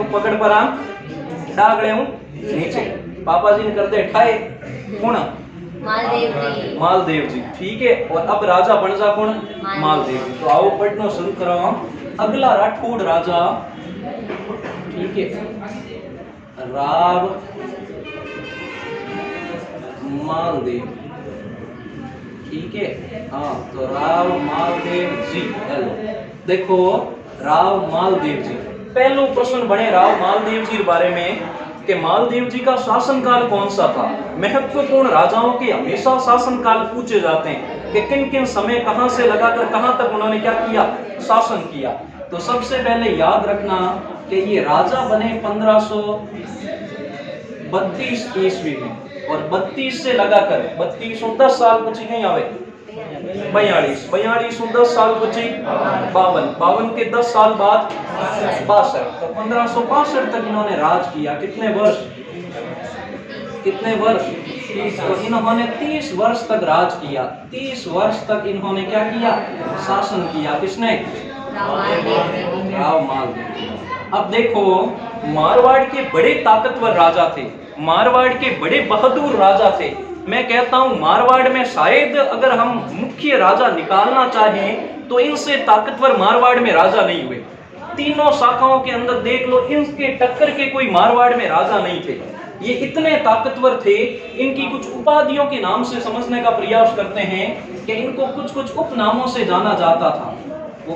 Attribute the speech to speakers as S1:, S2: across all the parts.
S1: तो पकड़ पर आम डागड़े हूँ नीचे। पापा जी ने कर दे ठाए कौन? मालदेव जी। ठीक है, और अब राजा बन जा कौन? मालदेव जी। तो आओ पढ़ना शुरू करो हम। अगला राठौड़ राजा, ठीक है, राव मालदेव, ठीक है। हाँ, तो राव मालदेव जी। हेलो, देखो राव मालदेव जी, पहलो प्रश्न बने राव मालदेव जी के बारे में कि मालदेव जी का शासनकाल कौन सा था। महत्वपूर्ण राजाओं के हमेशा शासनकाल पूछे जाते हैं कि किन किन समय कहां से लगाकर कहां तक उन्होंने क्या किया, शासन किया। तो सबसे पहले याद रखना कि ये राजा बने 1532 ईस्वी में, और 32 से लगाकर 32 10 साल बची नहीं आवे 42 10 साल बची 52 के 10 साल बाद 62, तो 1562 तक इन्होंने राज किया। कितने वर्ष? तो इन्होंने 30 वर्ष तक राज किया। 30 वर्ष तक इन्होंने क्या किया, शासन किया। किसने? राव मालदेव। अब देखो, मारवाड़ के बड़े ताकतवर राजा थे, मारवाड़ के बड़े बहादुर राजा थे। मैं कहता हूं मारवाड़ में शायद अगर हम मुख्य राजा निकालना चाहें तो इनसे ताकतवर मारवाड़ में राजा नहीं हुए। तीनों शाखाओं के अंदर देख लो, इनके टक्कर के कोई मारवाड़ में राजा नहीं थे। ये इतने ताकतवर थे। इनकी कुछ उपाधियों के नाम से समझने का प्रयास करते हैं कि इनको कुछ कुछ उपनामों से जाना जाता था। वो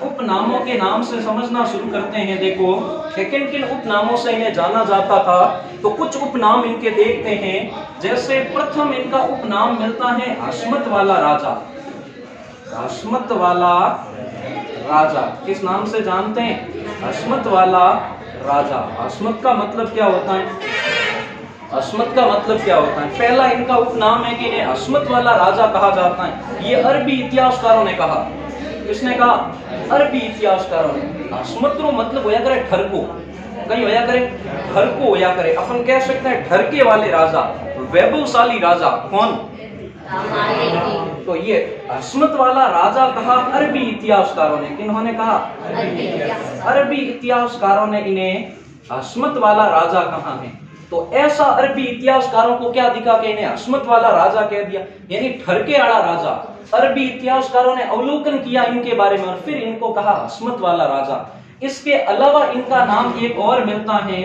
S1: उपनामों के नाम से समझना शुरू करते हैं। देखो किन किन उपनामों से इन्हें जाना जाता था, तो कुछ उपनाम इनके देखते हैं। जैसे प्रथम इनका उपनाम मिलता है हसमत वाला राजा। हसमत वाला राजा किस नाम से जानते हैं? हसमत वाला राजा। हसमत का मतलब क्या होता है? हसमत का मतलब क्या होता है? पहला इनका उपनाम है कि इन्हें हसमत वाला राजा कहा जाता है। ये अरबी इतिहासकारों ने कहा। किसने कहा? अरबी इतिहासकारों ने। हसमत रो मतलब होया करे ठरको, कहीं होया करे ठरको होया करे। अपन कह सकते हैं ठरके वाले राजा, वैभवशाली राजा। कौन? तो ये हसमत वाला राजा कहा अरबी इतिहासकारों ने। किन्होंने कहा? अरबी इतिहासकारों ने इन्हें हसमत वाला राजा कहा है। तो ऐसा अरबी इतिहासकारों को क्या दिखा कि इन्हें हसमत वाला राजा कह दिया, यानी ठरके वाला राजा। अरबी इतिहासकारों ने अवलोकन किया इनके बारे में और फिर इनको कहा हसमत वाला राजा। इसके अलावा इनका नाम एक और मिलता है।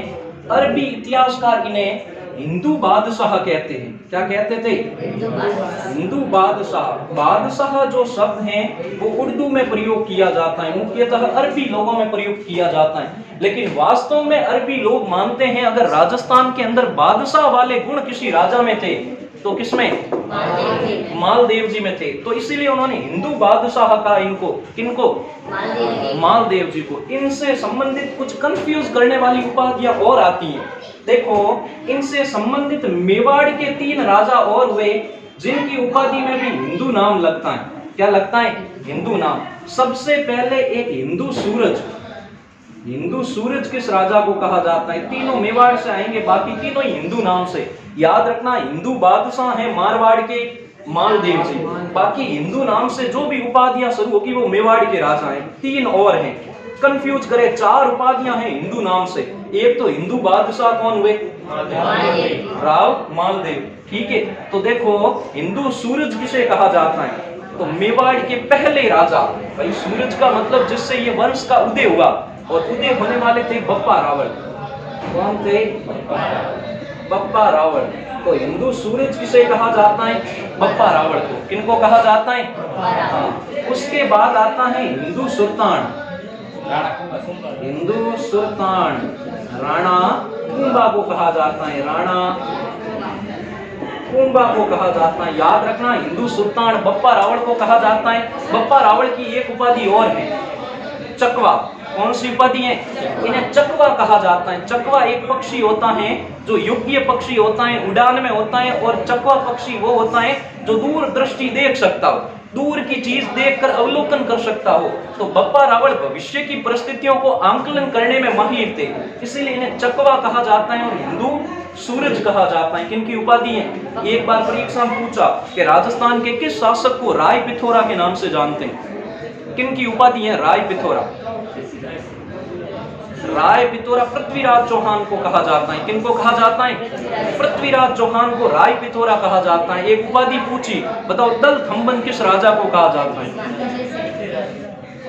S1: अरबी इतिहासकार इन्हें हिंदू बादशाह कहते हैं। क्या कहते थे? हिंदू बादशाह। बादशाह जो शब्द है वो उर्दू में प्रयोग किया जाता है, मुख्यतः अरबी लोगों में प्रयोग किया जाता है। लेकिन वास्तव में अरबी लोग मानते हैं अगर राजस्थान के अंदर बादशाह वाले गुण किसी राजा में थे तो किसमें? मालदेव जी में थे। तो इसीलिए उन्होंने हिंदू बादशाह कहा इनको। किनको? मालदेव जी को। इनसे संबंधित कुछ कंफ्यूज करने वाली उपाधियां और आती हैं। देखो, इनसे संबंधित मेवाड़ के 3 राजा और हुए जिनकी उपाधि में भी हिंदू नाम लगता है। क्या लगता है? हिंदू नाम। सबसे पहले एक हिंदू सूरज। हिंदू सूरज किस राजा को कहा जाता है? तीनों मेवाड़ से आएंगे, बाकी तीनों ही हिंदू नाम से। याद रखना, हिंदू बादशाह है मारवाड़ के मालदेव जी, बाकी हिंदू नाम से जो भी उपाधियां शुरू होगी वो मेवाड़ के राजा हैं। 3 और हैं, कंफ्यूज करे। 4 उपाधियां हैं हिंदू नाम से। एक तो हिंदू बादशाह कौन हुए? राव मालदेव। ठीक है, तो देखो हिंदू सूरज किसे कहा जाता है? तो मेवाड़ के पहले राजा। भाई सूरज का मतलब जिससे ये वंश का उदय हुआ, और उदय होने वाले थे बप्पा रावल। कौन थे? बप्पा रावल। तो हिंदू सूरज किसे कहा जाता है? बप्पा रावल को। किनको कहा जाता है? हाँ। उसके बाद आता है हिंदू सुल्तान। हिंदू सुल्तान राणा कुंभा को कहा जाता है। राणा कुंभा को कहा जाता है। याद रखना, हिंदू सुल्तान बप्पा रावल को कहा जाता है। बप्पा रावल की एक उपाधि और है, चकवा। कौन सी उपाधि है? इन्हें चकवा कहा जाता है। चकवा एक पक्षी होता है जो योग्य पक्षी होता है, उड़ान में होता है, और चकवा पक्षी वो होता है जो दूर दृष्टि देख सकता हो, दूर की चीज देखकर अवलोकन कर सकता हो। तो बप्पा रावल भविष्य की परिस्थितियों को आंकलन करने में माहिर थे, इसीलिए इन्हें चकवा कहा जाता है और हिंदू सूरज कहा जाता है। किनकी उपाधि है? एक बार परीक्षा में पूछा कि राजस्थान के किस शासक को राय पिथौरा के नाम से जानते हैं? किनकी उपाधि है राय पिथौरा? राय पिथौरा पृथ्वीराज चौहान को कहा जाता है। किनको कहा जाता है? पृथ्वीराज चौहान को राय पिथौरा कहा जाता है। एक उपाधि पूछी, बताओ दल थम्बन किस राजा को कहा जाता है?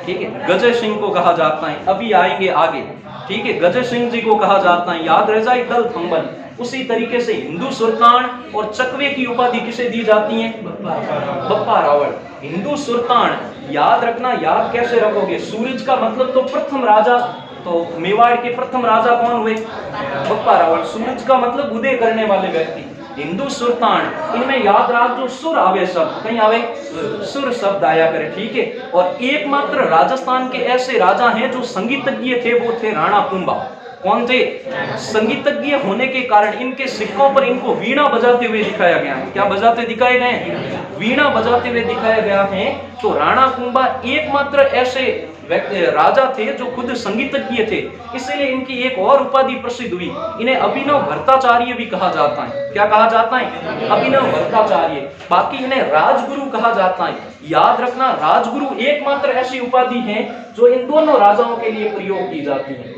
S1: ठीक है, गजय सिंह को कहा जाता है। अभी आएंगे आगे, ठीक है, गजय सिंह जी को कहा जाता है। याद रह जाए दल थम्बन। उसी तरीके से हिंदू सुल्तान और चकवे की उपाधि किसे दी जाती है? बप्पा रावल। हिंदू सुल्तान, याद रखना, याद कैसे रखोगे? सूरज का मतलब तो प्रथम राजा, तो मेवाड़ के प्रथम राजा कौन हुए? बप्पा रावल। सूरज का मतलब उदय करने वाले व्यक्ति। हिंदू सुल्तान, इनमें याद रख जो सुर आवे शब्द, कहीं आवे सुर शब्द आया करे, ठीक है। और एकमात्र राजस्थान के ऐसे राजा हैं जो संगीतज्ञ थे, वो थे राणा कुंभा। कौन थे? संगीतज्ञ होने के कारण इनके सिक्कों पर इनको वीणा बजाते हुए दिखाया गया है। क्या बजाते दिखाए गए हैं? वीणा बजाते हुए दिखाया गया है। तो राणा कुंभा एकमात्र ऐसे व्यक्ति राजा थे जो खुद संगीतज्ञ थे, इसलिए इनकी एक और उपाधि प्रसिद्ध हुई। इन्हें अभिनव भट्टाचार्य भी कहा जाता है। क्या कहा जाता है? अभिनव भट्टाचार्य। बाकी इन्हें राजगुरु कहा जाता है। याद रखना, राजगुरु एकमात्र ऐसी उपाधि है जो इन दोनों राजाओं के लिए प्रयोग की जाती है।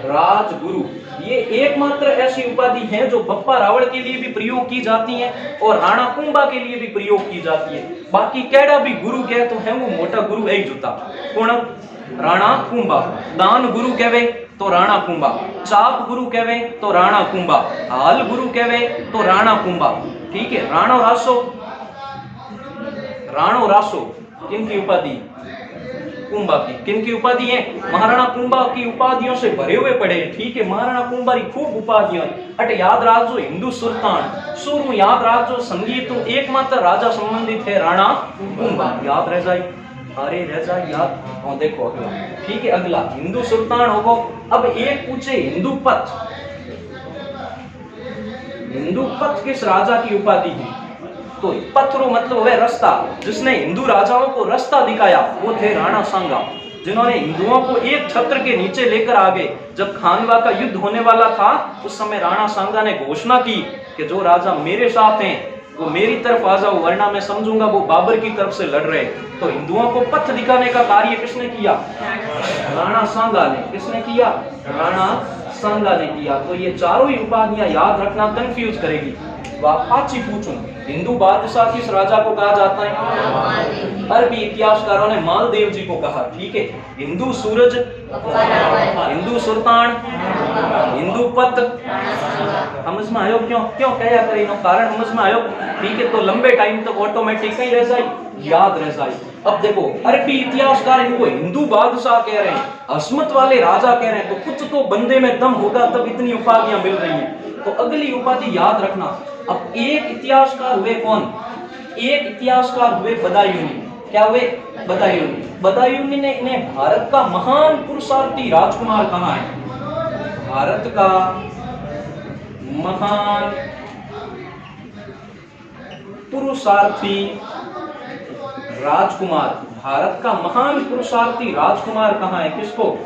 S1: राजगुरु ये एकमात्र ऐसी उपाधि है जो बप्पा रावल के लिए भी प्रयोग की जाती है और राणा कुंभा के लिए भी प्रयोग की जाती है। बाकी केड़ा भी गुरु कहे तो है वो मोटा गुरु एक जुता। कौन? राणा कुंभा। दान गुरु कहवे तो राणा कुंभा, चाप गुरु कहवे तो राणा कुंभा, हाल गुरु कहवे तो राणा कुंभा, ठीक है। राणो रासो, राणो रासो किनकी उपाधि? कुंभा की। किनकी उपाधि है? महाराणा कुंभा की उपाधियों से भरे हुए पड़े, ठीक है। महाराणा कुंभा की खूब उपाधियां अट याद राज जो हिंदू सुल्तान सुरु याद राज जो संगीत एकमात्र राजा संबंधित है राणा कुंभा। याद रह जाए, अरे रह जाए याद। हाँ देखो अगला, ठीक है, अगला हिंदू सुल्तान होगा। अब एक पूछे हिंदू पथ, हिंदू पथ किस राजा की उपाधि है? तो पथरो मतलब है रास्ता, जिसने हिंदू राजाओं को रास्ता दिखाया वो थे राणा सांगा, जिन्होंने हिंदुओं को एक छत्र के नीचे लेकर आ गए। जब खानवा का युद्ध होने वाला था उस समय राणा सांगा ने घोषणा की कि जो राजा मेरे साथ हैं वो मेरी तरफ आ जाओ, वरना मैं समझूंगा वो बाबर की तरफ से लड़ रहे। तो हिंदुओं को पथ दिखाने का कार्य किसने किया? राणा सांगा ने। किसने किया? राणा सांगा ने किया। तो ये चारों ही उपाधियां याद रखना, कंफ्यूज करेगी। पांच ही पूछूं, हिंदू बादशाह किस राजा को कहा जाता है? अरबी इतिहासकारों ने मालदेव जी को कहा, ठीक है। हिंदू सूरज, हिंदू सुल्तान, हिंदू पथ, समझ में आयो? क्यों क्यों कहा करे इनो कारण समझ में आयो? ठीक है, तो लंबे टाइम तक ऑटोमेटिक ही रह जाए, याद रह जाए। अब देखो अरबी इतिहासकार इनको हिंदू बादशाह कह रहे हैं, अस्मत वाले राजा कह रहे हैं, तो कुछ तो बंदे में दम होगा तब इतनी उपाधियां मिल रही हैं। तो अगली उपाधि याद रखना। अब एक इतिहासकार हुए कौन? एक इतिहासकार हुए बदायूनी। क्या हुए? बदायूनी। बदायूनी ने इन्हें भारत का महान पुरुषार्थी राजकुमार कहा है। भारत का महान पुरुषार्थी राजकुमार, भारत का महान पुरुषार्थी राजकुमार कहाँ है? किसको?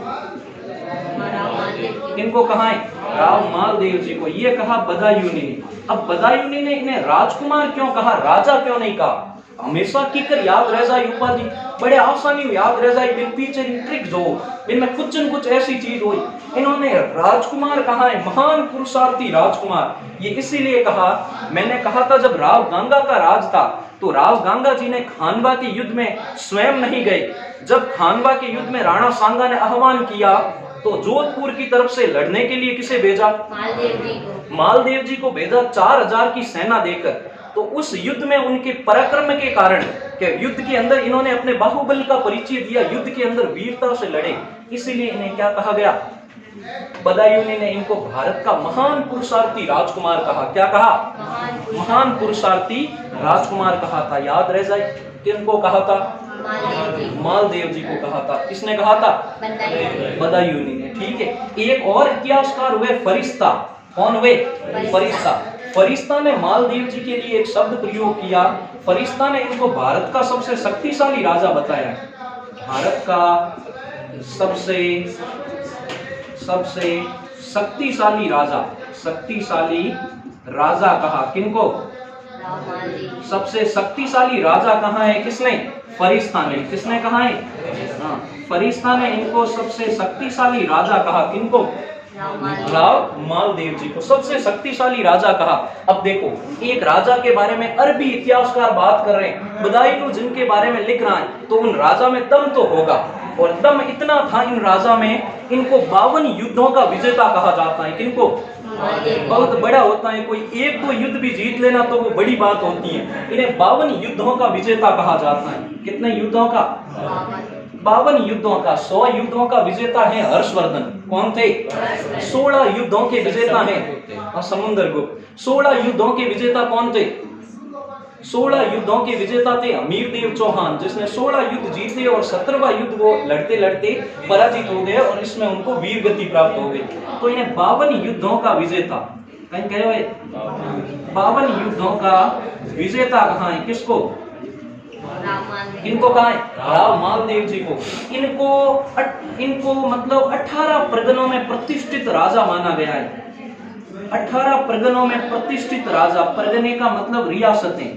S1: किनको कहा है? राव मालदेव जी को। ये कहा बदायूनी ने। अब बदायूनी ने इन्हें राजकुमार क्यों कहा, राजा क्यों नहीं कहा? हमेशा की कर याद रह जाए उपाधि, बड़े आसानी याद रह जाए। बिन पीछे ट्रिक्स हो, इनमें कुछ न कुछ ऐसी चीज हुई। इन्होंने राजकुमार कहा है, महान पुरुषार्थी राजकुमार। ये इसीलिए कहा, मैंने कहा था जब राव गांगा का राज था तो राव गांगा जी ने खानवा के युद्ध में स्वयं नहीं गए। जब खानवा के युद्ध में राणा सांगा ने आह्वान किया तो जोधपुर की तरफ से लड़ने के लिए किसे भेजा? मालदेव जी को भेजा, 4000 की सेना देकर। तो उस युद्ध में उनके पराक्रम के कारण, कि युद्ध के अंदर इन्होंने अपने बाहुबल का परिचय दिया, युद्ध के अंदर वीरता से लड़े, इसीलिए इन्हें क्या कहा गया? बदायूनी ने इनको भारत का महान पुरुषार्थी राजकुमार कहा। क्या कहा? महान पुरुषार्थी राजकुमार कहा था। याद रह जाए, किनको कहा था? मालदेव जी को कहा था। किसने कहा था? बदायूनी ने, ठीक है। एक और इतिहासकार हुए फरिश्ता। कौन हुए? फरिश्ता। फरिश्ता ने मालदेव जी के लिए एक शब्द प्रयोग किया। फरिश्ता ने इनको भारत का सबसे शक्तिशाली राजा बताया। भारत का सबसे शक्तिशाली राजा, शक्तिशाली राजा कहा। किनको? सबसे शक्तिशाली राजा कहाँ है? किसने? फरिश्ता ने। किसने कहा है? हाँ, फरिश्ता ने इनको सबसे शक्तिशाली राजा कहा। किनको? राव मालदेव जी को सबसे शक्तिशाली राजा कहा। अब देखो, एक राजा के बारे में अरबी इतिहासकार बात कर रहे हैं, बदाइलू जिनके बारे में लिख रहा है, तो उन राजा में दम तो होगा, और दम इतना था इन राजा में, इनको 52 युद्धों का विजेता कहा जाता है। किनको? बहुत बड़ा होता है, कोई एक दो युद्ध भी जीत लेना तो वो बड़ी बात होती है। इन्हें 52 युद्धों का विजेता कहा जाता है। कितने युद्धों का? 52 युद्धों का। 100 युद्धों का विजेता है हर्षवर्धन। कौन थे? 16 युद्धों के विजेता हैं समुद्रगुप्त। 16 युद्धों के विजेता कौन थे? 16 युद्धों के विजेता थे हमीरदेव चौहान, जिसने 16 युद्ध जीते और 17वां युद्ध वो लड़ते लड़ते पराजित हो गए और इसमें उनको वीर गति प्राप्त हो गई। तो इन्हें 52 युद्धों का विजेता कहीं कहे हुए। 52 युद्धों का विजेता कहाँ है? किसको? इनको कहा है? राव मालदेव जी को। इनको मतलब 18 परगनों में प्रतिष्ठित राजा माना गया है। 18 परगनों में प्रतिष्ठित राजा, परगने का मतलब रियासतें।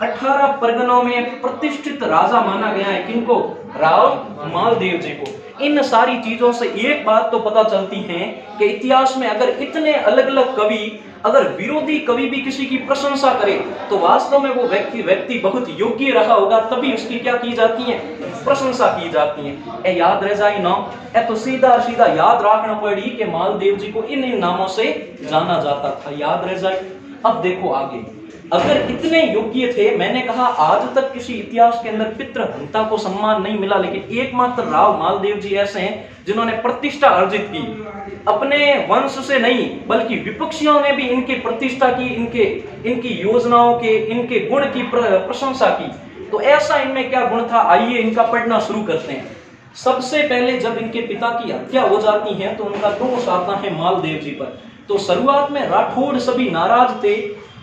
S1: 18 परगनों में प्रतिष्ठित राजा माना गया है। किनको? राव मालदेव जी को। इन सारी चीजों से एक बात तो पता चलती है कि इतिहास में अगर इतने अलग अलग कवि, अगर विरोधी कवि भी किसी की प्रशंसा करे तो वास्तव में वो व्यक्ति बहुत योग्य रहा होगा, तभी उसकी क्या की जाती है? प्रशंसा की जाती है। ए याद रह जाए ना, ए तो सीधा सीधा याद रखना पड़ी कि मालदेव जी को इन नामों से जाना जाता था। याद रह जाए। अब देखो आगे, अगर इतने योग्य थे, मैंने कहा आज तक किसी इतिहास के अंदर पितृहंता को सम्मान नहीं मिला, लेकिन एकमात्र राव मालदेव जी ऐसे हैं जिन्होंने प्रतिष्ठा अर्जित की। अपने वंश से नहीं बल्कि विपक्षियों ने भी इनकी प्रतिष्ठा की, इनकी योजनाओं के, इनके गुण की प्रशंसा की। तो ऐसा इनमें क्या गुण था, आइए इनका पढ़ना शुरू करते हैं। सबसे पहले जब इनके पिता की हत्या हो जाती है तो उनका दोष आता है मालदेव जी पर। तो शुरुआत में राठौड़ सभी नाराज थे,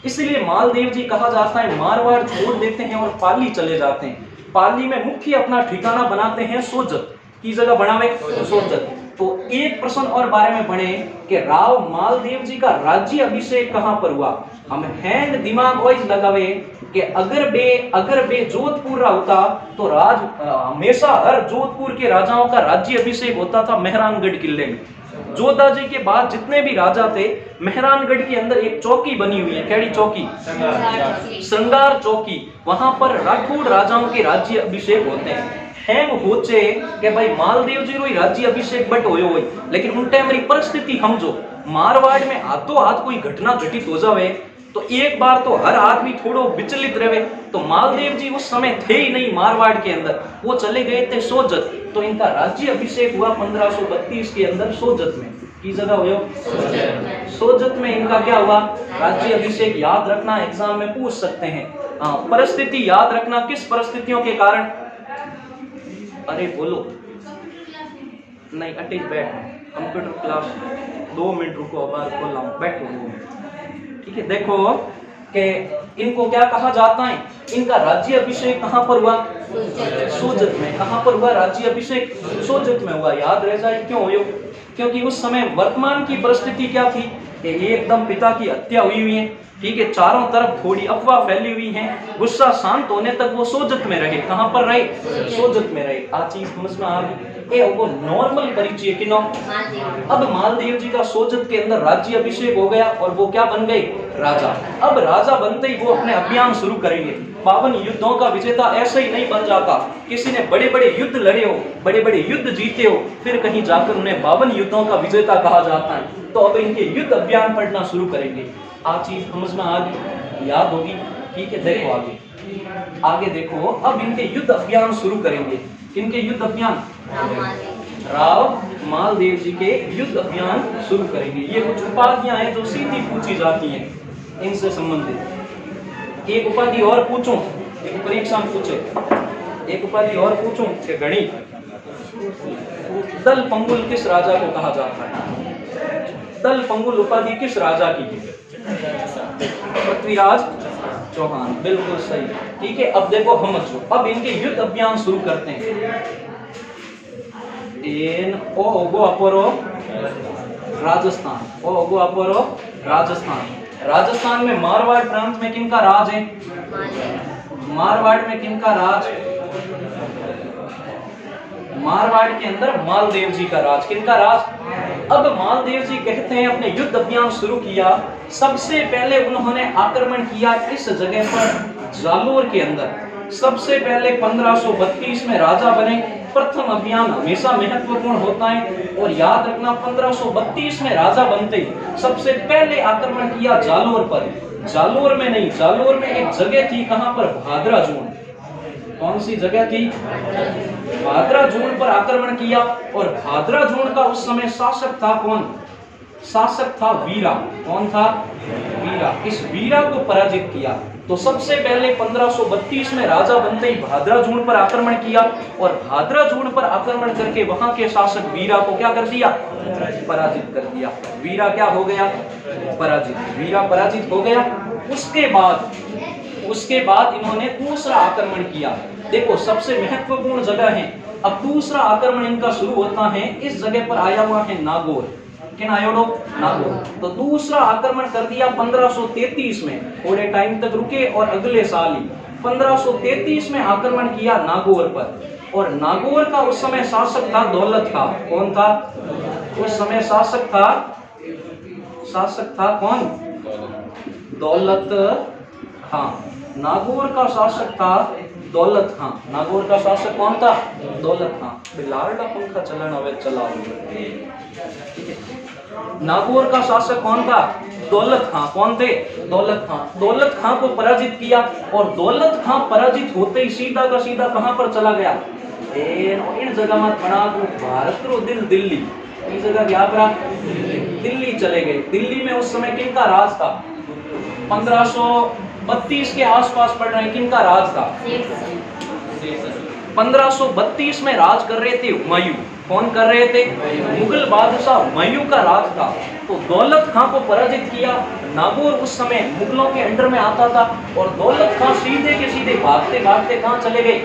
S1: इसलिए मालदेव जी कहा जाता है मारवाड़ छोड़ देते हैं और पाली चले जाते हैं। पाली में मुख्य अपना ठिकाना बनाते हैं सोजत की जगह बनावे सोजत। तो एक प्रश्न और बारे में पढ़े कि राव मालदेव जी का राज्य अभिषेक कहां पर हुआ। हम हैंड दिमाग वाइज लगावे कि अगर बे जोधपुर होता तो हमेशा हर जोधपुर के राजाओं का राज्य अभिषेक होता था मेहरानगढ़ किले में। जोधा जी के बाद जितने भी राजा थे, मेहरानगढ़ के अंदर एक चौकी बनी हुई है। कैडी चौकी? श्रृंगार चौकी। वहां पर राठौड़ राजाओं के राज्य अभिषेक होते हैं। हेम होचे कि भाई मालदेव जी रोई राज्य अभिषेक बट होयो होई, लेकिन उन टाइम री परिस्थिति समझो, मारवाड़ में हाथों हाथ कोई घटना घटित हो जावे तो एक बार तो हर आदमी थोड़ो विचलित रहे। तो मालदेव जी उस समय थे ही नहीं मारवाड़ के अंदर, वो चले गए थे सोजत। तो इनका राज्य अभिषेक हुआ 1532 के अंदर सोजत में। की जगह हुआ सोजत में इनका क्या हुआ? राज्य अभिषेक। याद रखना, एग्जाम में पूछ सकते हैं। परिस्थिति याद रखना, किस परिस्थितियों के कारण? अरे बोलो नहीं, अटैच बैठो, कंप्यूटर क्लास 2 मिनट रुको, अब खोल रहा हूं, बैठो। ठीक है, देखो कि इनको क्या कहा जाता है, इनका राज्य अभिषेक कहां पर हुआ? सोजत में। कहां पर हुआ राज्य अभिषेक? सोजत में हुआ। याद रह जाए क्यों हुआ? क्योंकि उस समय वर्तमान की परिस्थिति क्या थी कि एकदम पिता की हत्या हुई है, ठीक है, चारों तरफ थोड़ी अफवाह फैली हुई है, गुस्सा शांत होने तक वो सोजत में रहे। कहां पर रहे? सोजत में रहे। आ चीज समझ में आ गई? वो नॉर्मल परिचय किनो। अब मालदेव जी का सोजत के अंदर राज्य अभिषेक हो गया और वो क्या बन गए? राजा। अब राजा बनते ही वो अपने अभियान शुरू करेंगे। 52 युद्धों का विजेता ऐसे ही नहीं बन जाता, किसी ने बड़े बड़े युद्ध लड़े हो, बड़े बड़े युद्ध जीते हो, फिर कहीं जाकर उन्हें 52 युद्धों का विजेता कहा जाता है। तो अब इनके युद्ध अभियान पढ़ना शुरू करेंगे। आ चीज समझ में आ गई, याद होगी? ठीक है, देखो आगे देखो। अब इनके युद्ध अभियान शुरू करेंगे। इनके युद्ध अभियान राव मालदेव जी के युद्ध अभियान शुरू करेंगे। ये कुछ उपाधियां हैं जो सीधी पूछी जाती हैं इनसे संबंधित। एक उपाधि और पूछूं, एक परीक्षा में पूछे, एक उपाधि और पूछूं कि गणित, दल पंगुल किस राजा को कहा जाता है? दल पंगुल उपाधि किस राजा की है? पृथ्वीराज चौहान। बिल्कुल सही। ठीक है, अब देखो हम अब इनके युद्ध अभियान शुरू करते हैं। राजस्थान। राजस्थान में मारवाड़ प्रांत में किनका राज है? मारवाड़ में किनका राज? मारवाड़ के अंदर मालदेव जी का राज। किनका राज? अब मालदेव जी कहते हैं अपने युद्ध अभियान शुरू किया। सबसे पहले उन्होंने आक्रमण किया इस जगह पर जालोर के अंदर। सबसे पहले 1532 में राजा बने। प्रथम अभियान हमेशा महत्वपूर्ण होता है और याद रखना 1532 में राजा बनते ही सबसे पहले आक्रमण किया जालोर पर। जालोर में नहीं, जालोर में एक जगह थी, कहां पर? भादरा जून। कौन सी जगह थी? भादरा जून पर आक्रमण किया। और भादरा जून का उस समय शासक था कौन? शासक था वीरा। कौन था? वीरा। इस वीरा को पराजित किया। तो सबसे पहले 1532 में राजा बनते ही भादरा जून पर आक्रमण किया और भादरा जून पर आक्रमण करके वहां के शासक वीरा को क्या कर दिया? पराजित कर दिया। वीरा क्या हो गया? पराजित। वीरा पराजित हो गया। उसके बाद इन्होंने दूसरा आक्रमण किया। देखो सबसे महत्वपूर्ण जगह है। अब दूसरा आक्रमण इनका शुरू होता है, इस जगह पर आया हुआ है नागौर। किन आयोडो? नागौर। तो दूसरा आक्रमण कर दिया 1533 में। थोड़े टाइम तक रुके और अगले साल ही 1533 में आक्रमण किया नागौर पर। और नागौर का उस समय शासक था दौलत खां। कौन था? उस समय शासक था कौन? दौलत खां। नागौर का शासक था दौलत खां। नागौर का शासक कौन था? दौलत खां। बिलारडा पंखा चलन हवे चलाओ। नागौर का शासक कौन था? दौलत खां। कौन थे? दौलत खां। दौलत खां को पराजित किया और दौलत खां पराजित होते ही सीधा का सीधा कहां पर चला गया? इन जगह मत बना भारत रो दिल दिल्ली। इस जगह याद रहा, दिल्ली चले गए। दिल्ली में उस समय किनका राज था? 1532 के आसपास पड़ रहे हैं। किनका राज था? 1532 में राज कर रहे थे हुमायूं। कौन कर रहे थे? मुगल बादशाह हुमायूं का राज था। तो दौलत खां को पराजित किया। नागौर उस समय मुगलों के अंडर में आता था और दौलत खां सीधे के सीधे भागते भागते कहां चले गए?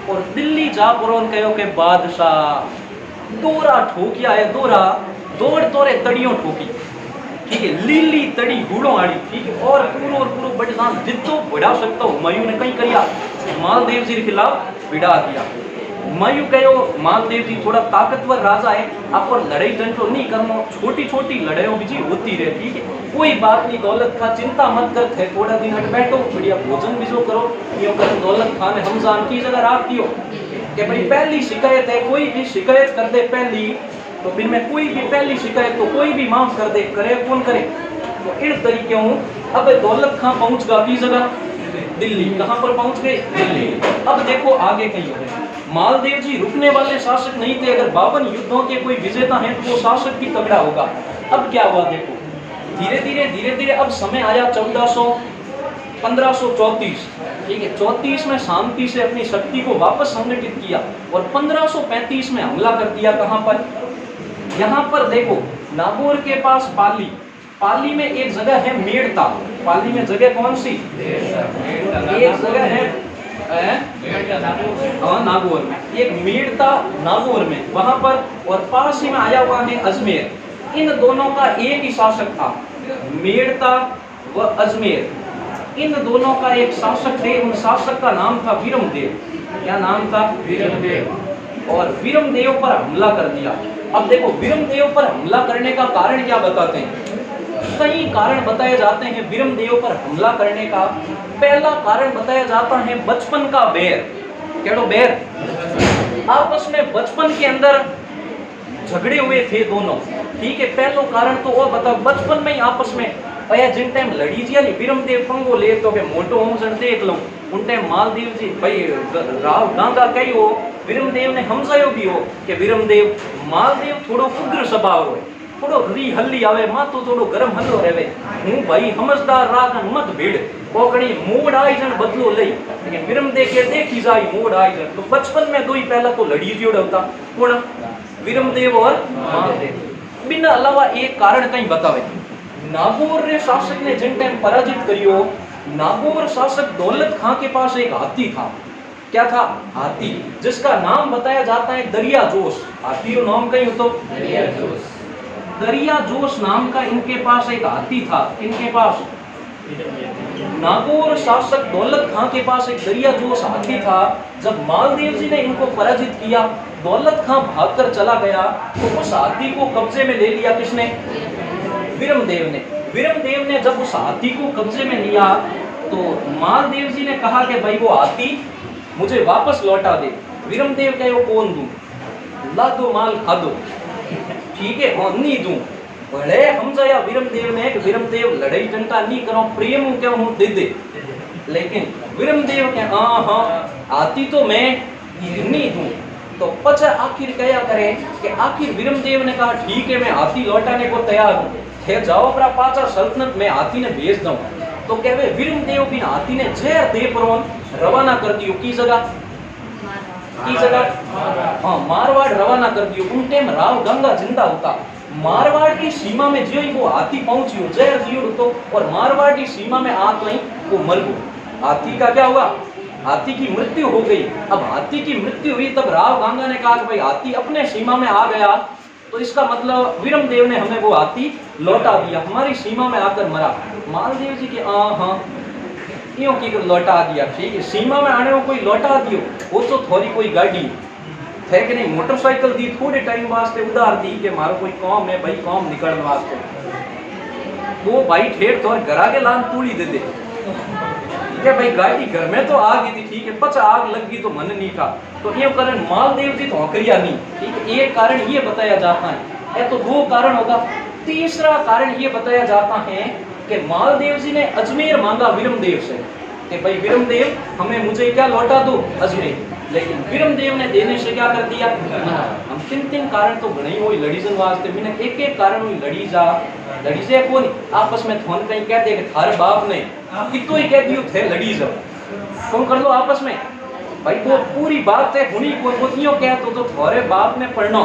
S1: और दिल्ली जा पुरोन कहो के बादशाह दोरा ठोकिया है। दोरा दौड़ तोरे तड़ियों ठोकी। ठीक है, लीली तड़ी गुड़ों आड़ी। ठीक है, और पूरो बड़जान जितो बढ़ा सकता हो हुमायूं ने कहीं किया? मालदेव जी के खिलाफ भिड़ा दिया। हुमायूं कहो मालदेव जी थोड़ा ताकतवर राजा है, आप पर लड़ाई डंडो नहीं करना, छोटी छोटी लड़ाइयों भी जी होती रहे। ठीक है, कोई बात नहीं, दौलत खां चिंता मत कर थे, थोड़ा दिन हट बैठो, बढ़िया भोजन भी जो करो। यो कर दौलत खां ने हमजान की जगह राख दियो कि भाई पहली शिकायत है, कोई भी शिकायत कर दे पहली, तो फिर में कोई भी पहली शिकायत तो कोई भी माफ कर दे, करे कौन करे? तो इन तरीके अब दौलत खां पहुंच गया की जगह? दिल्ली। कहां पर पहुंच गए? दिल्ली। अब देखो आगे कहीं हो गए। मालदेव जी रुकने वाले शासक नहीं थे। अगर 52 युद्धों के कोई विजेता हैं तो वो शासक भी तगड़ा होगा। अब क्या हुआ देखो, धीरे धीरे अब समय आया 1534। ठीक है, 34 में शांति से अपनी शक्ति को वापस संगठित किया और 1535 में हमला कर दिया। कहां पर? यहाँ पर देखो नागौर के पास पाली में एक जगह है मेड़ता। पाली में जगह कौन सी? एक जगह है नागौर में, एक मेड़ता नागौर में, वहां पर। और पास ही में आया हुआ है अजमेर। इन दोनों का एक ही शासक था, मेड़ता व अजमेर। इन दोनों का एक शासक थे। उन शासक का नाम था वीरमदेव। क्या नाम था? वीरमदेव। और वीरमदेव पर हमला कर दिया। अब देखो वीरमदेव पर हमला करने का कारण क्या बताते हैं? कई कारण बताए जाते हैं वीरमदेव पर हमला करने का। पहला कारण बताया जाता है बचपन का बैर। केड़ो बैर? आपस में बचपन के अंदर झगड़े हुए थे दोनों। ठीक है, पहला कारण तो वो बताओ बचपन में ही आपस में भैया जिन टाइम लड़ी जी वीरमदेव पंगो ले तो के मोटो हूं जन देख लो, उन टाइम मालदेव जी भाई राव गांगा कही हो, वीरमदेव ने हमजायो भी हो कि वीरमदेव मालदेव थोड़ो उग्र स्वभाव हो, थोड़ो री हल्ली आवे, माथो थोड़ो गरम हल्लो रहे। हूँ भाई समझदार रागन मत भीड़ कोकड़ी मूड आई जन बदलो लई, लेकिन वीरमदेव के देखी जाई मूड आई जन। तो बचपन में दो ही पहला तो लड़ी जोड़ होता कौन? वीरमदेव और मालदेव। बिना अलावा एक कारण कहीं बतावे। नागौर रे शासक ने जिन टाइम पराजित करियो, नागौर शासक दौलत खां के पास एक हाथी था। क्या था? हाथी, जिसका नाम बताया जाता है दरिया जोश। हाथी रो नाम कहीं हो तो दरिया जोश नाम का इनके पास एक हाथी था। इनके पास नागौर शासक दौलत खां के पास एक दरिया जोश हाथी था। जब मालदेव जी ने इनको पराजित किया, दौलत खां भागकर चला गया, तो उस हाथी को कब्जे में ले लिया किसने? विरमदेव ने। विरमदेव ने जब उस हाथी को कब्जे में लिया तो मालदेव जी ने कहा कि भाई वो हाथी मुझे वापस लौटा दे। विरमदेव कहे वो कौन दूं? ला दो माल खा दो, ठीक है, हाँ नहीं दूं। बड़े हम जाया विरमदेव ने कि विरमदेव लड़ाई टंटा नहीं करो, प्रेम क्या हूं दे दे। लेकिन विरमदेव के हाँ हाँ हाथी तो मैं नहीं दूं। तो पचा आखिर क्या करें कि आखिर विरमदेव ने कहा ठीक है मैं हाथी लौटाने को तैयार हूं, थे जाओ अपना पाचा सल्तनत में हाथी ने भेज दूं। तो कहवे विरमदेव बिन हाथी ने जहर दे पर रवाना कर दियो की जगह हाँ मारवाड़ रवाना कर दियो। उन टाइम राव गंगा जिंदा होता, मारवाड़ की सीमा में जो ही वो हाथी पहुंची जहर दियो तो, और मारवाड़ की सीमा में आ तो ही वो मर गया। हाथी का क्या हुआ? हाथी की मृत्यु हो गई। अब हाथी की मृत्यु हुई तब राव गंगा ने कहा कि भाई हाथी अपने सीमा में आ गया, तो इसका मतलब विरमदेव ने हमें वो हाथी लौटा दिया, हमारी सीमा में आकर मरा। मालदेव जी के हाँ यूं की लौटा दिया, ठीक है, सीमा में आने को कोई लौटा दियो, वो तो थोड़ी कोई गाड़ी थे कि नहीं, मोटरसाइकिल दी थोड़े टाइम वास्ते उधार दी कि मारो कोई काम है भाई, काम निकलने वास्ते, वो भाई ठेठ तो घर के लान तूड़ी दे दे, ठीक है भाई, गाड़ी घर में तो आ गई थी, ठीक है, पच आग लग गई तो मन नहीं था, तो ये कारण मालदेव जी तो हकरिया नहीं, ठीक है, ये कारण ये बताया जाता है। ये तो दो कारण होगा। तीसरा कारण ये बताया जाता है कि मालदेव जी ने अजमेर मांगा विरमदेव से कि भाई विरमदेव हमें मुझे क्या लौटा दो अजमेर, लेकिन विरमदेव ने देने से क्या कर दिया? हम तीन कारण तो बने हुई लड़ी जन वास्ते, मैंने एक कारण हुई लड़ी जा कौन आपस में थोन कहीं कह दे कि थारे बाप ने कितो ही कह दियो थे लड़ी जा, कौन कर लो आपस में भाई, वो पूरी बात है हुनी को मोतियों कह तो थारे बाप ने पढ़ना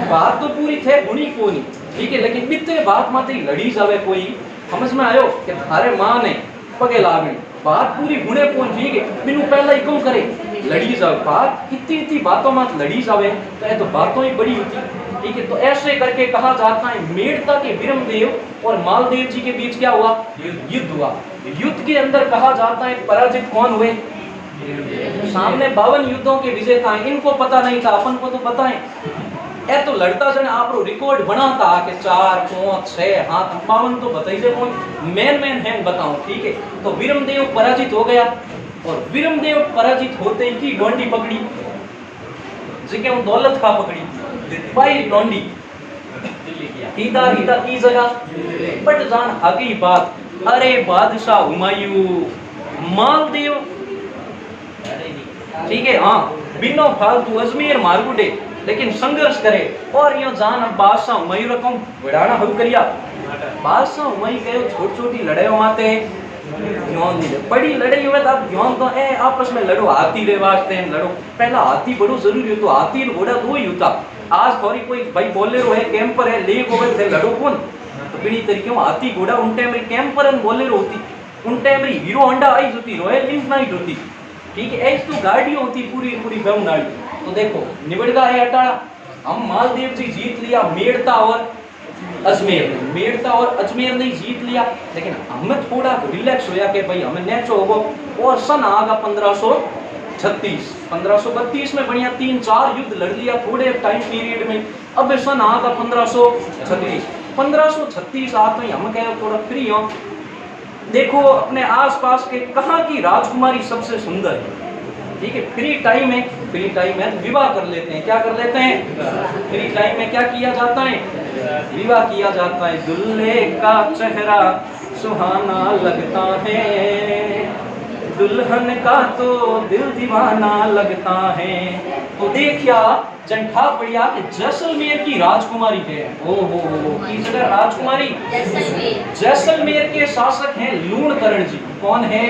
S1: बात तो पूरी थे हुनी को नहीं, ठीक है, लेकिन इतने बात माते लड़ी जावे कोई समझ में आयो कि थारे मां ने पगे लागनी, बात पूरी हुने को, ठीक है, बिनु पहला ही क्यों करे लड़ी जावे, बात इतनी बातों मत लड़ी जावे तो ये तो बातों ही बड़ी होती, ठीक है। तो ऐसे करके कहा जाता है मेड़ता के विरमदेव और मालदेव जी के बीच क्या हुआ? युद्ध हुआ। युद्ध के अंदर कहा जाता है पराजित कौन हुए? सामने 52 युद्धों के विजेता हैं, इनको पता नहीं था, अपन को तो पता है, ए तो लड़ता जन आप रिकॉर्ड बनाता कि 4 5 6 हाथ 52 तो बताइए कौन मेन है बताऊं, ठीक है। तो विरमदेव पराजित हो गया, और विरमदेव पराजित होते ही की डोंडी पकड़ी, जिके दौलत खा पकड़ी भाई डोंडी हीदा की जगह बट जान आगे बात, अरे बादशाह हुमायूं मालदेव, ठीक है, हाँ बिनो फालतू अजमेर मारगुडे, लेकिन संघर्ष करे और यो जान बादशाह हुमायूं रकम बढ़ाना हो करिया, बादशाह हुमायूं कहो छोटी लड़ाई माते बड़ी लड़ाई हुए तब ध्यान तो ए आपस में लड़ो, हाथी रे वास्ते लड़ो, पहला हाथी बड़ो जरूरी हो, तो हाथी और घोड़ा दो ही होता, आज थोड़ी कोई भाई बोलेरो है कैंपर है ले को थे लड़ो कौन, तो बिनी तरीके हाथी घोड़ा उन टाइम में कैंपर एंड बोलेरो होती, उन टाइम में हीरो होंडा आई होती, रॉयल इनफाइट होती, ठीक है, ऐसी तो गाड़ी होती पूरी बेवनाड़ी। तो देखो निबड़गा है अटाड़ा, हम मालदेव जी जीत लिया मेड़ता और अजमेर ने, मेड़ता और अजमेर ने जीत लिया, लेकिन हमें थोड़ा रिलैक्स होया कि भाई हमें नेचो होगो, और सन आगा 1536 1532 में बढ़िया 3-4 युद्ध लड़ लिया थोड़े टाइम पीरियड में, अब सन आगा 1536 आते ही हम कहे थोड़ा फ्री हो, देखो अपने आसपास के कहाँ की राजकुमारी सबसे सुंदर है, ठीक है, फ्री टाइम है तो विवाह कर लेते हैं, क्या कर लेते हैं फ्री टाइम में, क्या किया जाता है? विवाह किया जाता है। दुल्हे का चेहरा सुहाना लगता है, दुल्हन का तो दिल दीवाना लगता है। तो देखिया जंठा पड़िया जैसलमेर की राजकुमारी है, किस जगह राजकुमारी? जैसलमेर के शासक हैं लूणकरण जी। कौन है?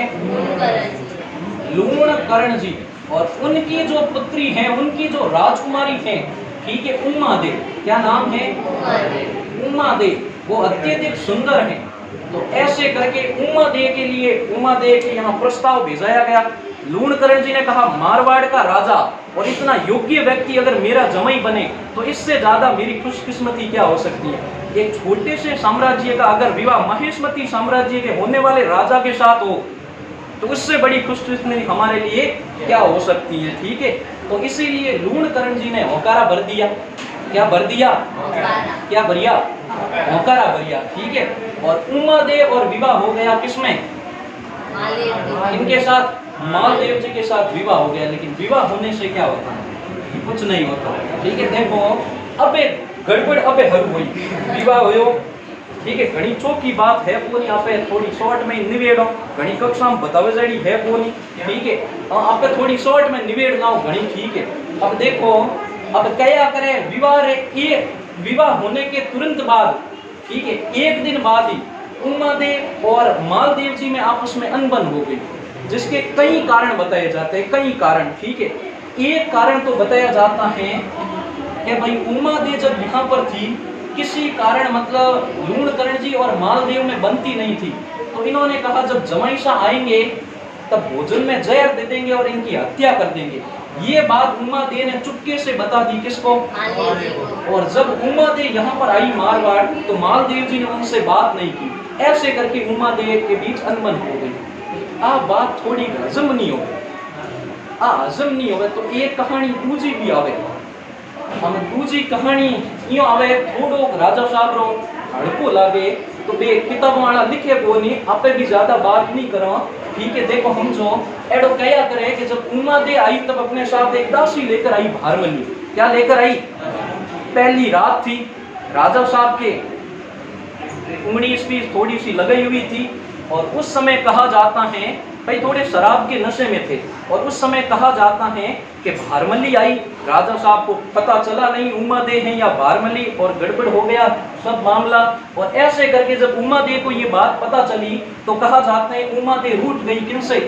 S1: लूणकरण जी। और उनकी जो पुत्री हैं, उनकी जो राजकुमारी हैं, ठीक है, उम्मा दे, क्या नाम है? उम्मा दे, वो अत्यधिक सुंदर हैं। तो ऐसे करके उम्मा दे के लिए, उम्मा दे के यहाँ प्रस्ताव भेजाया गया। लूणकरण जी ने कहा मारवाड़ का राजा और इतना योग्य व्यक्ति अगर मेरा जमाई बने तो इससे ज्यादा मेरी खुशकिस्मती क्या हो सकती है। एक छोटे से साम्राज्य का अगर विवाह महेशमती साम्राज्य के होने वाले राजा के साथ हो तो उससे बड़ी खुशकिस्मती हमारे लिए क्या हो सकती है। ठीक है, तो इसीलिए लूणकरण जी ने होकारा भर दिया। क्या भर दिया? क्या भरिया? होकारा भरिया। ठीक है, और उमादेव और विवाह हो गया किसमें? इनके साथ, मालदेव जी के साथ विवाह हो गया। लेकिन विवाह होने से क्या होता है? कुछ नहीं होता। ठीक है, देखो अबे गड़बड़ अबे हर हुई विवाह हो। ठीक है, घनी चौकी बात है कोनी आपे थोड़ी शॉर्ट में निवेड़ो, घनी कक्षा में बतावे जड़ी है कोनी। ठीक है, आपे थोड़ी शॉर्ट में निवेड़ लाओ घनी। ठीक है, अब देखो अब क्या करे विवाह रे, ये विवाह होने के तुरंत बाद, ठीक है, एक दिन बाद ही उमादेव और मालदेव जी में आपस में अनबन हो गई, जिसके कई कारण बताए जाते हैं, कई कारण। ठीक है, एक कारण तो बताया जाता है कि भाई उमादेव जब यहाँ पर थी किसी कारण मतलब लूणकरण जी और मालदेव में बनती नहीं थी, तो इन्होंने कहा जब जमाई शाह आएंगे तब भोजन में जहर दे देंगे और इनकी हत्या कर देंगे। ये बात उमादेव ने चुपके से बता दी किसको? और जब उमादेव यहाँ पर आई मारवाड़ तो मालदेव जी ने उनसे बात नहीं की। ऐसे करके उमादेव के बीच अनबन हो गई। आ बात थोड़ी हजम नहीं हो, हजम नहीं हो तो एक कहानी दूजी भी आवे। हम दूजी कहानी यो आवे थोड़ो राजा साहब रो हड़को लागे तो बे किताब वाला लिखे को नहीं, आपे भी ज्यादा बात नहीं करो। ठीक है, देखो हम जो एडो क्या करे कि जब उमादेव आई तब अपने साथ एक दासी लेकर आई भारमली। क्या लेकर आई? पहली रात थी, राजा साहब के उंगली इसकी थोड़ी सी लगाई हुई थी और उस समय कहा जाता है भाई थोड़े शराब के नशे में थे और उस समय कहा जाता है कि भारमली आई। राजा साहब को पता चला नहीं उमादेव है या भारमली और गड़बड़ हो गया सब मामला। और ऐसे करके जब उमादेव को ये बात पता चली तो कहा जाता है उमादेव रूठ गई किनसे?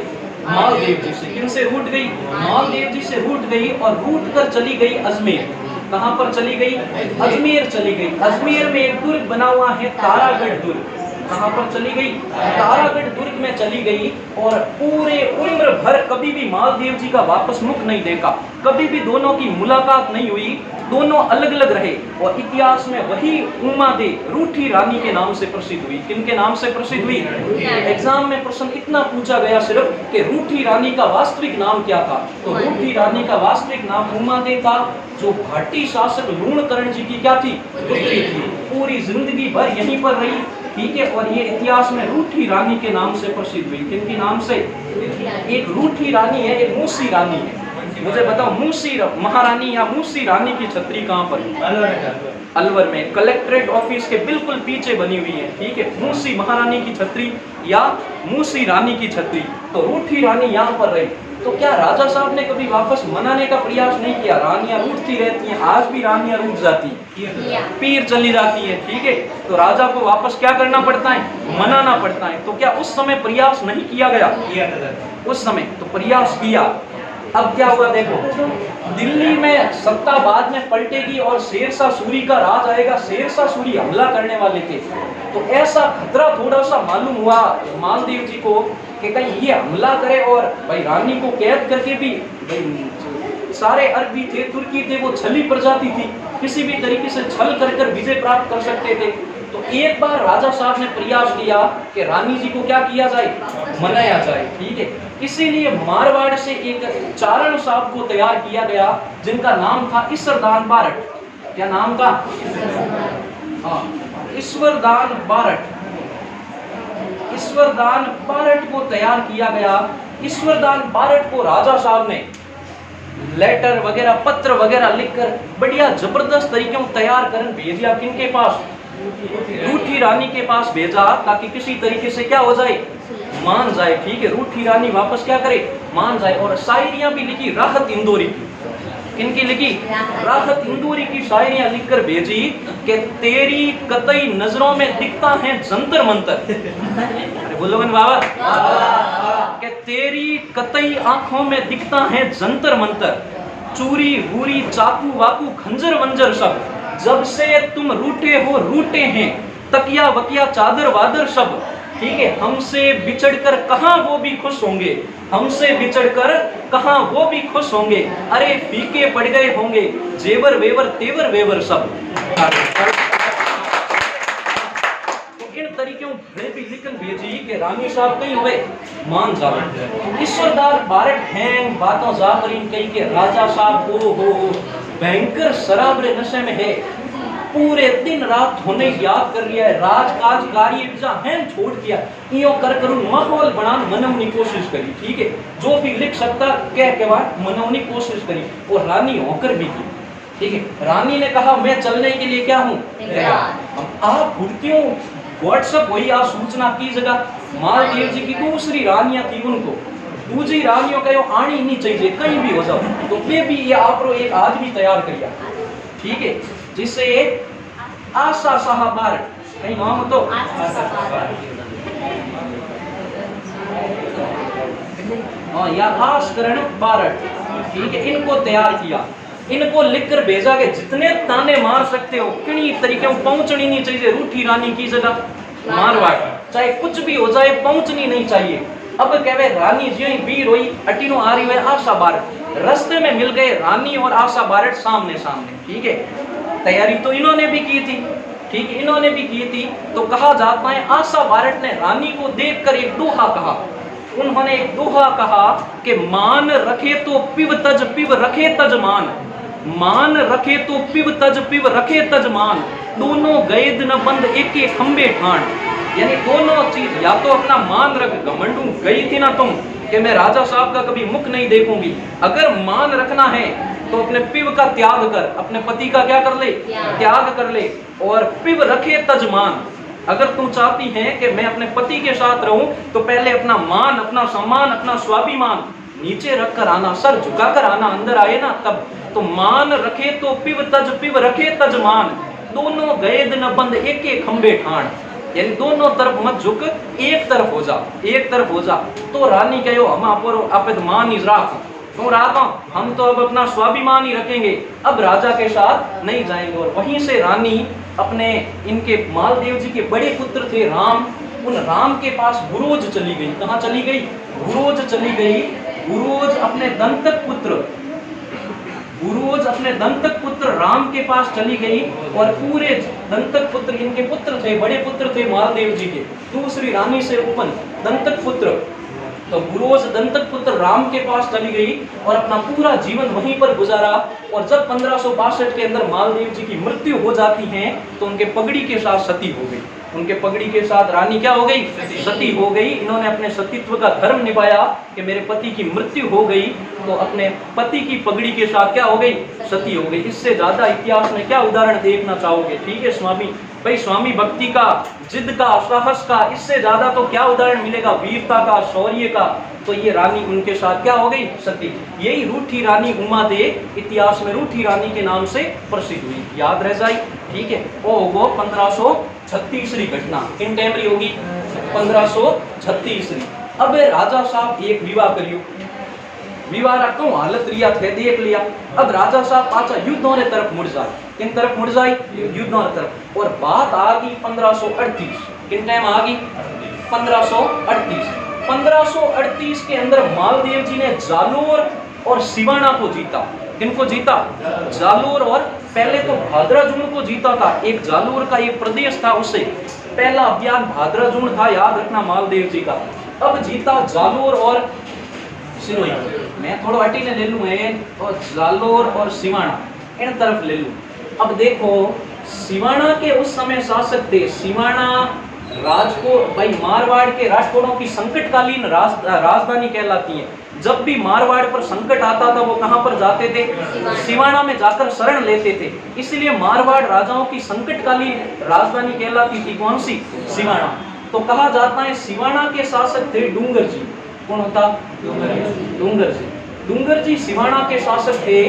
S1: मालदेव जी से। किनसे रूठ गई? मालदेव जी से रूठ गई और रूठ कर चली गई अजमेर। कहाँ पर चली गई? अजमेर चली गई। अजमेर में एक दुर्ग बना हुआ है तारागढ़ दुर्ग। कहाँ पर चली गई? तारागढ़ दुर्ग में चली गई और पूरे उम्र भर कभी भी मालदेव जी का वापस मुख नहीं देखा, कभी भी दोनों की मुलाकात नहीं हुई, दोनों अलग अलग रहे। और इतिहास में वही उमादेव रूठी रानी के नाम से प्रसिद्ध हुई। किनके नाम से प्रसिद्ध हुई? एग्जाम में प्रश्न इतना पूछा गया सिर्फ कि रूठी रानी का वास्तविक नाम क्या था, तो रूठी रानी का वास्तविक नाम उमादेव था, जो भाटी शासक लूणकरण जी की क्या थी? पुत्री थी। पूरी जिंदगी भर यहीं पर रही। ठीक है, और ये इतिहास में रूठी रानी के नाम से प्रसिद्ध हुई। किनके नाम से? एक रूठी रानी है, एक मूसी रानी है। मुझे बताओ मूसी महारानी या मूसी रानी की छतरी कहाँ पर है? अलवर में कलेक्ट्रेट ऑफिस के बिल्कुल पीछे बनी हुई है। ठीक है, मूसी महारानी की छतरी या मूसी रानी की छतरी। तो रूठी रानी यहाँ पर रही। तो क्या राजा साहब ने कभी वापस मनाने का प्रयास नहीं किया? रानियां रूठती रहती हैं, आज भी रानियां रूठ जाती हैं, पीर चली जाती है। ठीक है, तो राजा को वापस क्या करना पड़ता है? मनाना पड़ता है। तो क्या उस समय प्रयास नहीं किया गया? उस समय तो प्रयास किया। अब क्या हुआ देखो, दिल्ली में सत्ता बाद में पलटेगी और शेरशाह सूरी का राज आएगा। शेरशाह सूरी हमला करने वाले थे, तो ऐसा खतरा थोड़ा सा मालूम हुआ मालदेव जी को कि कहीं ये हमला करे और भाई रानी को कैद करके भी, भाई सारे अरबी थे, तुर्की थे, वो छली प्रजाति थी, किसी भी तरीके से छल कर विजय प्राप्त कर सकते थे। तो एक बार राजा साहब ने प्रयास किया कि रानी जी को क्या किया जाए? मनाया जाए। ठीक है, इसीलिए मारवाड़ से एक चारण साहब को तैयार किया गया जिनका नाम था ईश्वरदान बारट। क्या नाम था? हाँ, ईश्वरदान बारट। ईश्वरदान बारट को तैयार किया गया। ईश्वरदान बारट को राजा साहब ने लेटर वगैरह पत्र वगैरह लिखकर बढ़िया जबरदस्त तरीके में तैयार कर भेजा। किनके पास? रूठी रानी के पास भेजा, ताकि किसी तरीके से क्या हो जाए? मान जाए। ठीक है, रूठी रानी वापस क्या करे? मान जाए। और शायरियां भी लिखी राहत इंदौरी की। किनकी लिखी? राहत इंदौरी की शायरियां लिखकर भेजी कि तेरी कतई नजरों में दिखता है जंतर मंतर। अरे बोलो बाबा, कि तेरी कतई आंखों में दिखता है जंतर मंतर, चूरी वूरी चाकू वाकू खंजर वंजर सब, जब से तुम रूठे हो रूठे हैं, तकिया वकिया चादर वादर सब। ठीक है, हमसे बिछड़कर कहां वो भी खुश होंगे, हमसे बिछड़कर कहाँ वो भी खुश होंगे, अरे फीके पड़ गए होंगे जेवर वेवर तेवर वेवर सब। तो इन तरीकों भले भी लिखन भेजी कि रानी साहब कहीं हुए मान जावे ईश्वरदार बारट हैं बातों जाफरीन कही के राजा साहब हो भयंकर शराबरे नशे में है, पूरे दिन रात होने याद कर लिया है, राजकाज कार्य हैं छोड़ दिया, यो कर करूं माहौल बनाने मनवनी कोशिश करी। ठीक है, जो भी लिख सकता कह के बाद मनवनी कोशिश करी और रानी होकर भी की। ठीक है, रानी ने कहा मैं चलने के लिए क्या हूँ आप भूलतियों व्हाट्सएप वही आप सूचना की जगह मालदेव जी की दूसरी रानियां थी, उनको दूसरी रानियों का यो आनी नहीं चाहिए कहीं भी हो जाओ, तो वे भी ये आप एक आदमी तैयार करिया। ठीक है, जिससे आशा साहबार कहीं नाम तो या आस्करण बारट। ठीक है, इनको तैयार किया, इनको लिखकर भेजा कि जितने ताने मार सकते हो किन्हीं तरीके में पहुंचनी नहीं चाहिए रूठी रानी की जगह मारवाड़, चाहे कुछ भी हो जाए पहुंचनी नहीं चाहिए। अब कहवे रानी जी वीर हुई अटीनो आ रही है आशा बारट, रास्ते में मिल गए रानी और आशा बारट सामने सामने। ठीक है, तैयारी तो इन्होंने भी की थी। ठीक है, इन्होंने भी की थी। तो कहा जाता है आशा बारट ने रानी को देखकर एक दोहा कहा, उन्होंने एक दोहा कहा कि मान रखे तो पिव रखे तज मान, मान रखे तो पिव रखे तज मान, दोनों गैद न बंद एक एक खंबे ठान। यानी दोनों चीज, या तो अपना मान रख, घमंडू गई थी ना तुम कि मैं राजा साहब का कभी मुख नहीं देखूंगी, अगर मान रखना है तो अपने पिव का त्याग कर, अपने पति का क्या कर ले त्याग कर ले, और पिव रखे तजमान। अगर तू चाहती है कि मैं अपने पति के साथ रहूं तो पहले अपना मान, अपना सम्मान, अपना स्वाभिमान नीचे रखकर आना, सर झुकाकर आना, अंदर आए ना तब। तो मान रखे तो पिव रखे तजमान, दोनों गैद न बंद एक एक खंबे ठाण, यानी दोनों तरफ मत झुक, एक तरफ हो जा, एक तरफ हो जा। तो रानी कहो हम आप मान ही राख, क्यों राखा, हम तो अब अपना स्वाभिमान ही रखेंगे, अब राजा के साथ नहीं जाएंगे। और वहीं से रानी अपने इनके मालदेव जी के बड़े पुत्र थे राम, उन राम के पास गुरोज चली गई। कहाँ चली गई? गुरोज चली गई। गुरोज अपने दंतक पुत्र, गुरोज अपने दंतक पुत्र राम के पास चली गई, और पूरे दंतक पुत्र इनके पुत्र थे, बड़े पुत्र थे मालदेव जी के, दूसरी रानी से उत्पन्न दंतक पुत्र। तो गुरोज दंतक पुत्र राम के पास चली गई और अपना पूरा जीवन वहीं पर गुजारा। और जब 1562 के अंदर मालदेव जी की मृत्यु हो जाती है तो उनके पगड़ी के साथ सती हो गई, उनके पगड़ी के साथ रानी क्या हो गई? सती हो गई। इन्होंने अपने सतीत्व का धर्म निभाया कि मेरे पति की मृत्यु हो गई तो अपने पति की पगड़ी के साथ क्या हो गई? सती हो गई। इससे ज्यादा इतिहास में क्या उदाहरण देखना चाहोगे? ठीक है स्वामी, भाई स्वामी भक्ति का, जिद का, साहस का, इससे ज्यादा तो क्या उदाहरण मिलेगा? वीरता का, शौर्य का। तो ये रानी उनके साथ क्या हो गई? सती। यही रूठी रानी उमा दे इतिहास में रूठी रानी के नाम से प्रसिद्ध हुई, याद रह जाए। ठीक है, वो 1536 घटना किन टाइम रही होगी? 1536। अब राजा साहब एक विवाह करियो, विवाह तो हालत रिया थे देख लिया। अब राजा साहब पाचा युद्धों ने तरफ मुड़ जाए, किन तरफ मुड़ जाए? युद्धों ने तरफ। और बात आ गई 1538, किन टाइम आ गई? 1538। 1538 के अंदर मालदेव जी ने जालोर और सिवाना को जीता। किनको जीता? जालोर, और पहले तो भाद्राजून को जीता था। एक जालोर का एक प्रदेश था, उससे पहला अभियान भाद्राजून था, याद रखना मालदेव जी का। अब जीता जालोर और सिरोही। मैं थोड़ा अटी ने ले लूं और जालोर और सिवाना इन तरफ ले लूं। अब देखो सिवाना के उस समय शासक थे, सिवाना राजकोट, भाई मारवाड़ के राजकोटों की संकटकालीन राजधानी कहलाती है। जब भी मारवाड़ पर संकट आता था वो कहां पर जाते थे? सिवाना में जाकर शरण लेते थे। इसलिए मारवाड़ राजाओं की संकटकालीन राजधानी कहलाती थी। कौन सी? सिवाना। तो कहा जाता है सिवाना के शासक थे डूंगर जी। कौन होता? डूंगर जी। डूंगर जी सिवाना के शासक थे।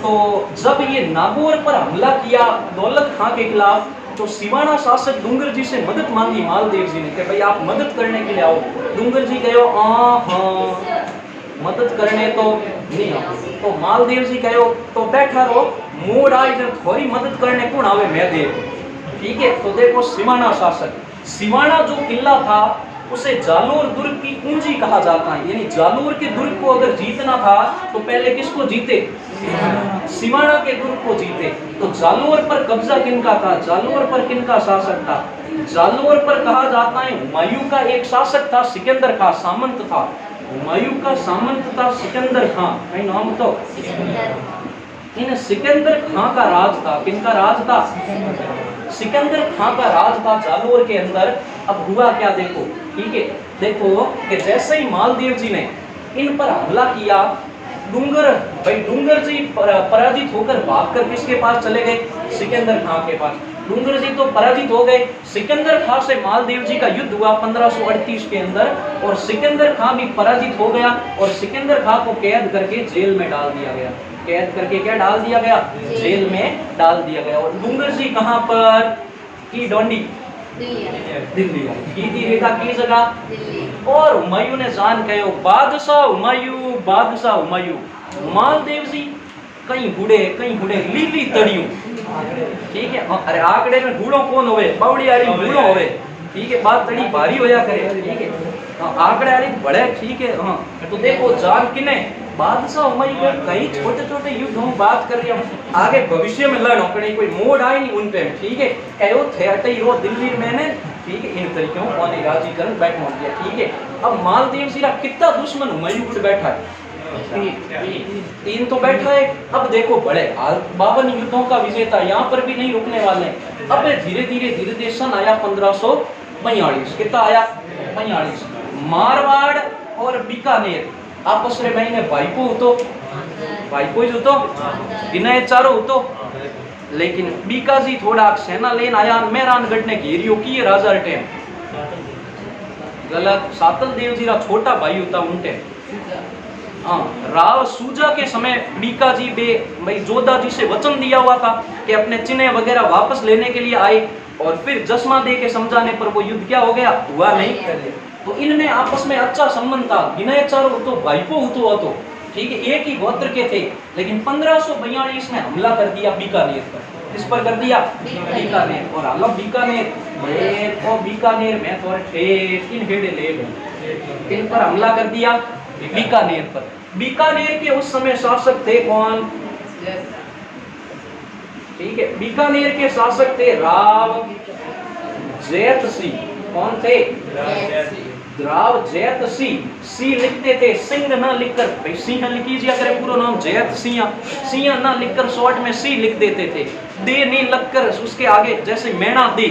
S1: तो जब ये नागौर पर हमला किया दौलत खां के खिलाफ, तो सिवाना शासक डूंगर जी से मदद मांगी मालदेव जी ने कि भाई आप मदद करने के लिए आओ। डूंगर जी कहो हाँ मदद करने तो नहीं आओ। तो मालदेव जी कहो तो बैठा रहो, मूड आई जब थोड़ी मदद करने कौन आवे मैं देव। ठीक है, तो देखो सिवाना शासक, सिवाना जो किला था उसे जालोर दुर्ग की पूंजी कहा जाता है। यानी जालोर के दुर्ग को अगर जीतना था तो पहले किसको जीते? सिमाना के दुर्ग को जीते। तो जालोर पर कब्जा किनका था? जालोर पर किनका शासक था? जालोर पर कहा जाता है हुमायूं का एक शासक था, सिकंदर खां, सामंत था। हुमायूं का सामंत था सिकंदर खां। कहीं नाम तो इन सिकंदर खां का राज था। किनका राज था? सिकंदर खां का राज था जालोर के अंदर। अब हुआ क्या देखो, ठीक है, देखो कि जैसे ही मालदेव जी ने इन पर हमला किया, डूंगर भाई डूंगर जी पराजित होकर भागकर किसके पास चले गए? सिकंदर खां के पास। डूंगर जी तो पराजित हो गए। सिकंदर खां से मालदेव जी का युद्ध हुआ 1538 के अंदर, और सिकंदर खां भी पराजित हो गया और सिकंदर खां को कैद करके जेल में डाल दिया गया। कैद करके क्या डाल दिया गया? जेल में डाल दिया गया। और डूंगर जी कहां पर? की डोंडी, दिल्ली की रेखा की जगह दिल्ली। और हुमायूं ने जान कहो बादशाह हुमायूं, बादशाह हुमायूं। मालदेव जी कहीं हुड़े लीली तड़ियों, ठीक है। अरे आंकड़े में हुड़ो कौन होवे? बावड़ी आरी हुड़ो होवे, ठीक है। बात तड़ी भारी होया करे, ठीक है। आंकड़े आरी बड़े, ठीक है। हाँ, तो देखो जान किने बादशाह हुमायूं के कई छोटे छोटे युद्ध हम बात कर रहे हैं, आगे भविष्य में लड़ो कहीं कोई मोड़ आई नहीं उन पे, ठीक है। कहो थे अटई रो दिल्ली मैंने, ठीक है। इन तरीकों को राजी कर बैठ मान दिया, ठीक है। अब मालदेव जी का कितना दुश्मन हुमायूं उठ बैठा है, तीन तो बैठा है। अब देखो बड़े 52 युद्धों का विजेता, यहाँ पर भी नहीं रुकने वाले। अब धीरे धीरे सन आया 1542। कितना आया? 45। मारवाड़ और बीकानेर आपस में महीने भाईपो होतो, भाईपो ही होतो, विनय चारो होतो। लेकिन बीकाजी थोड़ा सेना लेन आया, मेहरानगढ़ ने घेरियो की राजा टेम गलत। सातल देव जी का छोटा भाई होता उनटे। हाँ, राव सूजा के समय बीकाजी भाई जोधा जी से वचन दिया हुआ था कि अपने चिन्ह वगैरह वापस लेने के लिए आए, और फिर जस्मा दे के समझाने पर वो युद्ध क्या हो गया? हुआ नहीं। तो इनमें आपस में अच्छा संबंध था। विनय चारो तो भाईपो होतो, ठीक है, एक ही गोत्र के थे। लेकिन 1542 में हमला कर दिया बीकानेर पर। किस पर कर दिया? बीकानेर। और हालत बीकानेर में तो इन हेडे ले इन पर हमला कर दिया, बीकानेर पर। बीकानेर के उस समय शासक थे कौन? ठीक है, बीकानेर के शासक थे राव जैत सिंह। कौन थे? राव जैत सिंह। सी लिखते थे, सिंह ना लिखकर, भाई सिंह लिखिए करे पूरा नाम जैत सिंह, सिंह ना लिखकर शॉर्ट में सी लिख देते थे। दे नहीं लगकर उसके आगे, जैसे मैणा दे,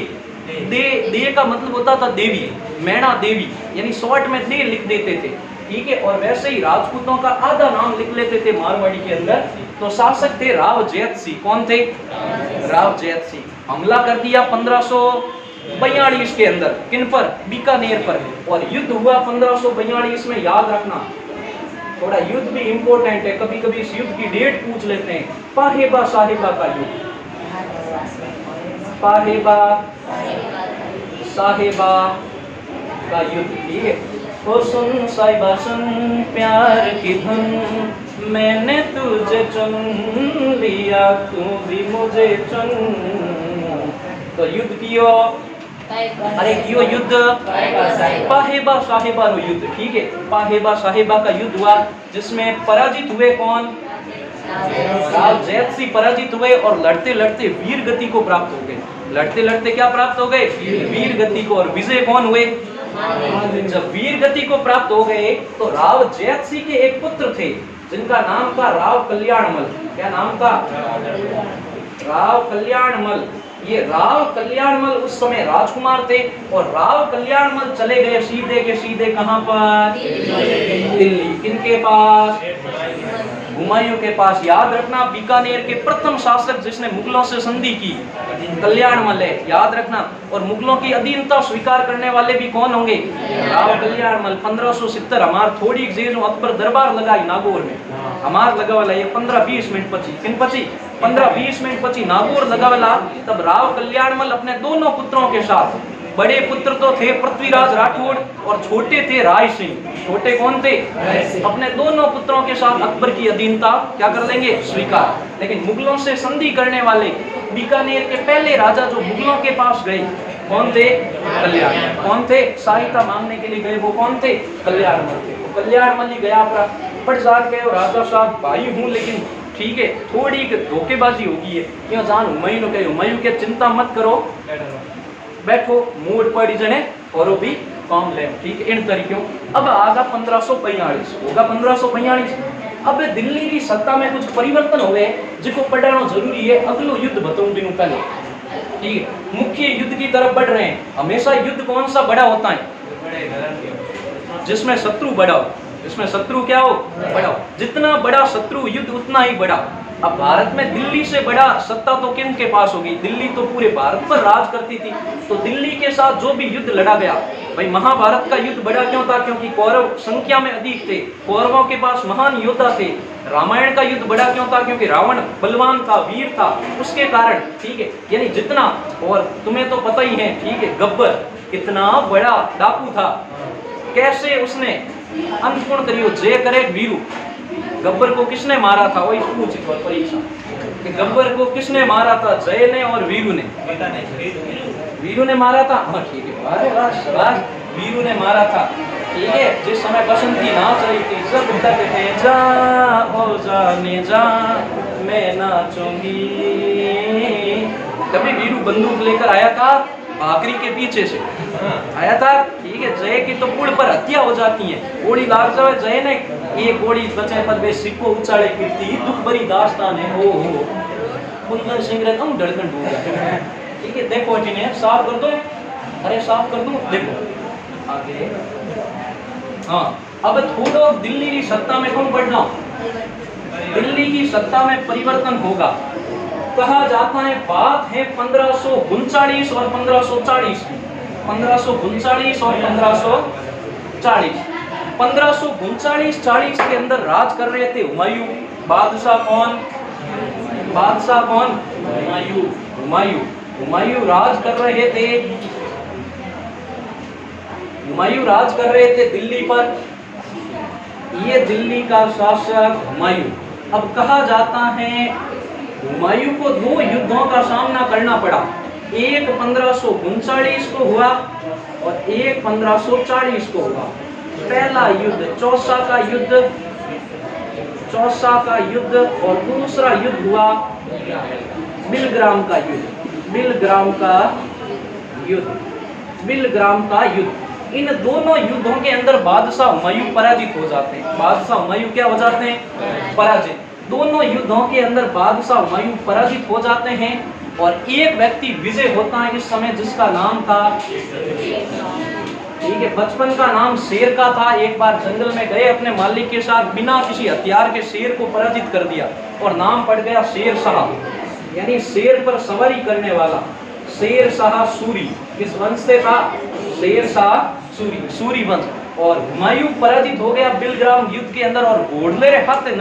S1: दे का मतलब होता था देवी, मैणा देवी, यानी शॉर्ट में दे लिख देते थे, ठीक है। और वैसे ही राजपूतों का आधा नाम लिख लेते थे मारवाड़ी के अंदर। तो शासक थे राव जैत सिंह। कौन थे? राव जैत सिंह। हमला कर दिया 1542 के अंदर। किन पर? बीकानेर पर। और युद्ध हुआ 1542 में। याद रखना, थोड़ा युद्ध भी इंपॉर्टेंट है, कभी कभी इस युद्ध की डेट पूछ लेते हैं। पाहेबा साहिबा का युद्ध, पाहेबा साहिबा का युद्ध, ठीक है। ओ सुन साहिबा सुन, प्यार की धुन, मैंने तुझे चुन लिया, तू भी मुझे चुन। तो युद्ध कियो, अरे कियो युद्ध, पाहेबा साहिबा रो युद्ध, ठीक है। पाहेबा साहिबा का युद्ध हुआ, जिसमें पराजित हुए कौन? राव जैत सिंह पराजित हुए और लड़ते लड़ते वीर गति को प्राप्त हो गए। लड़ते लड़ते क्या प्राप्त हो गए? वीर गति को। और विजय कौन हुए? जब वीर गति को प्राप्त हो गए तो राव जैत सिंह के एक पुत्र थे जिनका नाम था राव कल्याणमल। क्या नाम था? राव कल्याणमल। ये राव कल्याणमल उस समय राजकुमार थे और राव कल्याणमल चले गए सीधे के सीधे कहां पर? दिल्ली। किनके पास? हुमायूं के पास। याद रखना, बीकानेर के प्रथम शासक जिसने मुगलों से संधि की कल्याणमल है, याद रखना। और मुगलों की अधीनता स्वीकार करने वाले भी कौन होंगे? राव कल्याणमल। 1570 हमार थोड़ी जेल अकबर दरबार लगाई नागौर में, हमार लगावला ये 15-20 मिनट पची। किन पची? 15-20 मिनट पची नागौर लगावला। तब राव कल्याणमल अपने दोनों पुत्रों के साथ, बड़े पुत्र तो थे पृथ्वीराज राठौड़ और छोटे थे राय सिंह। छोटे कौन थे? अपने दोनों पुत्रों के साथ अकबर की अधीनता क्या कर लेंगे? स्वीकार। लेकिन मुगलों से संधि करने वाले बीकानेर के पहले राजा जो मुगलों के पास गए कौन थे? कल्याण। कौन थे? सहायता मांगने के लिए गए वो कौन थे? कल्याणमल थे। तो कल्याणमल ही गया पर जाग गए और राजा साहब भाई हूँ लेकिन ठीक है थोड़ी धोखेबाजी होगी है क्यों जान हुमायूं के चिंता मत करो बैठो मूड पड़ी जने और वो भी काम ले ठीक है इन तरीकों। अब आगा 1542 होगा 1542। अब दिल्ली की सत्ता में कुछ परिवर्तन हुए जिसको पढ़ना जरूरी है। अगलो युद्ध बताऊं दिनों पहले ठीक है मुख्य युद्ध की तरफ बढ़ रहे हैं। हमेशा युद्ध कौन सा बड़ा होता है? जिसमें शत्रु बड़ा हो। इसमें शत्रु क्या हो? बड़ा हो। जितना बड़ा शत्रु युद्ध उतना ही बड़ा। अब भारत में दिल्ली से बड़ा सत्ता तो किन के पास होगी? दिल्ली तो पूरे भारत पर राज करती थी। तो दिल्ली के साथ जो भी युद्ध लड़ा गया भाई महाभारत का युद्ध बड़ा क्यों था? क्योंकि कौरव संख्या में अधिक थे, कौरवों के पास महान योद्धा थे। रामायण का युद्ध बड़ा क्यों था? क्योंकि रावण बलवान था, वीर था, उसके कारण ठीक है। यानी जितना और तुम्हें तो पता ही है ठीक है गब्बर कितना बड़ा डाकू था, कैसे उसने अंतपूर्ण करियो जय करे वीरू। गब्बर को किसने मारा था? वही पूछ परीक्षा कि गब्बर को किसने मारा था? जय ने और वीरू ने? वीरू ने मारा था। हाँ ठीक है अरे वाह शाबाश वीरू ने मारा था ठीक है। जिस समय बसंती नाच रही थी जब तक है जा ओ जाने जा मैं नाचूंगी। कभी वीरू बंदूक लेकर आया था भाकरी के पीछे से आया था ठीक है। जय की तो पुल पर हत्या हो जाती है, गोली लाग जाए जय ने एक गोली बचे पर वे सिक्को उछाले कीर्ति दुख भरी दास्तान है। ओ हो कुंदन सिंह रहता हूँ धड़कन डूब गया ठीक है। देखो ने साफ कर दो अरे साफ कर दो देखो आगे। हाँ अब थोड़ा दिल्ली की सत्ता में कौन बढ़ना? दिल्ली की सत्ता में परिवर्तन होगा। कहा जाता है बात है 1539 और 1540 की। 1539 और 1540। 1539-40 के अंदर राज कर रहे थे हुमायूं। बादशाह कौन? बादशाह कौन? हुमायूं। हुमायूं हुमायूं राज कर रहे थे। हुमायूं राज कर रहे थे दिल्ली पर। ये दिल्ली का शासक हुमायूं। अब कहा जाता है हुमायूं को दो युद्धों का सामना करना पड़ा। एक 1539 को हुआ और एक 1540 को हुआ। पहला युद्ध चौसा का युद्ध और दूसरा युद्ध हुआ बिलग्राम का युद्ध। बिलग्राम का युद्ध। इन दोनों युद्धों के अंदर बादशाह हुमायूं पराजित हो जाते हैं। बादशाह हुमायूं क्या हो जाते हैं? पराजित। दोनों युद्धों के अंदर बादशाह हुमायूं पराजित हो जाते हैं और एक व्यक्ति विजय होता है इस समय जिसका नाम था ठीक है बचपन का नाम शेर का था। एक बार जंगल में गए अपने मालिक के साथ बिना किसी हथियार के शेर को पराजित कर दिया और नाम पड़ गया शेर शाह यानी शेर पर सवारी करने वाला। शेर शाह सूरी किस वंश से था? शेर शाह सूरी वंश। और हुमायूं पराजित हो गया बिलग्राम युद्ध के अंदर और घोड़े रे हाथे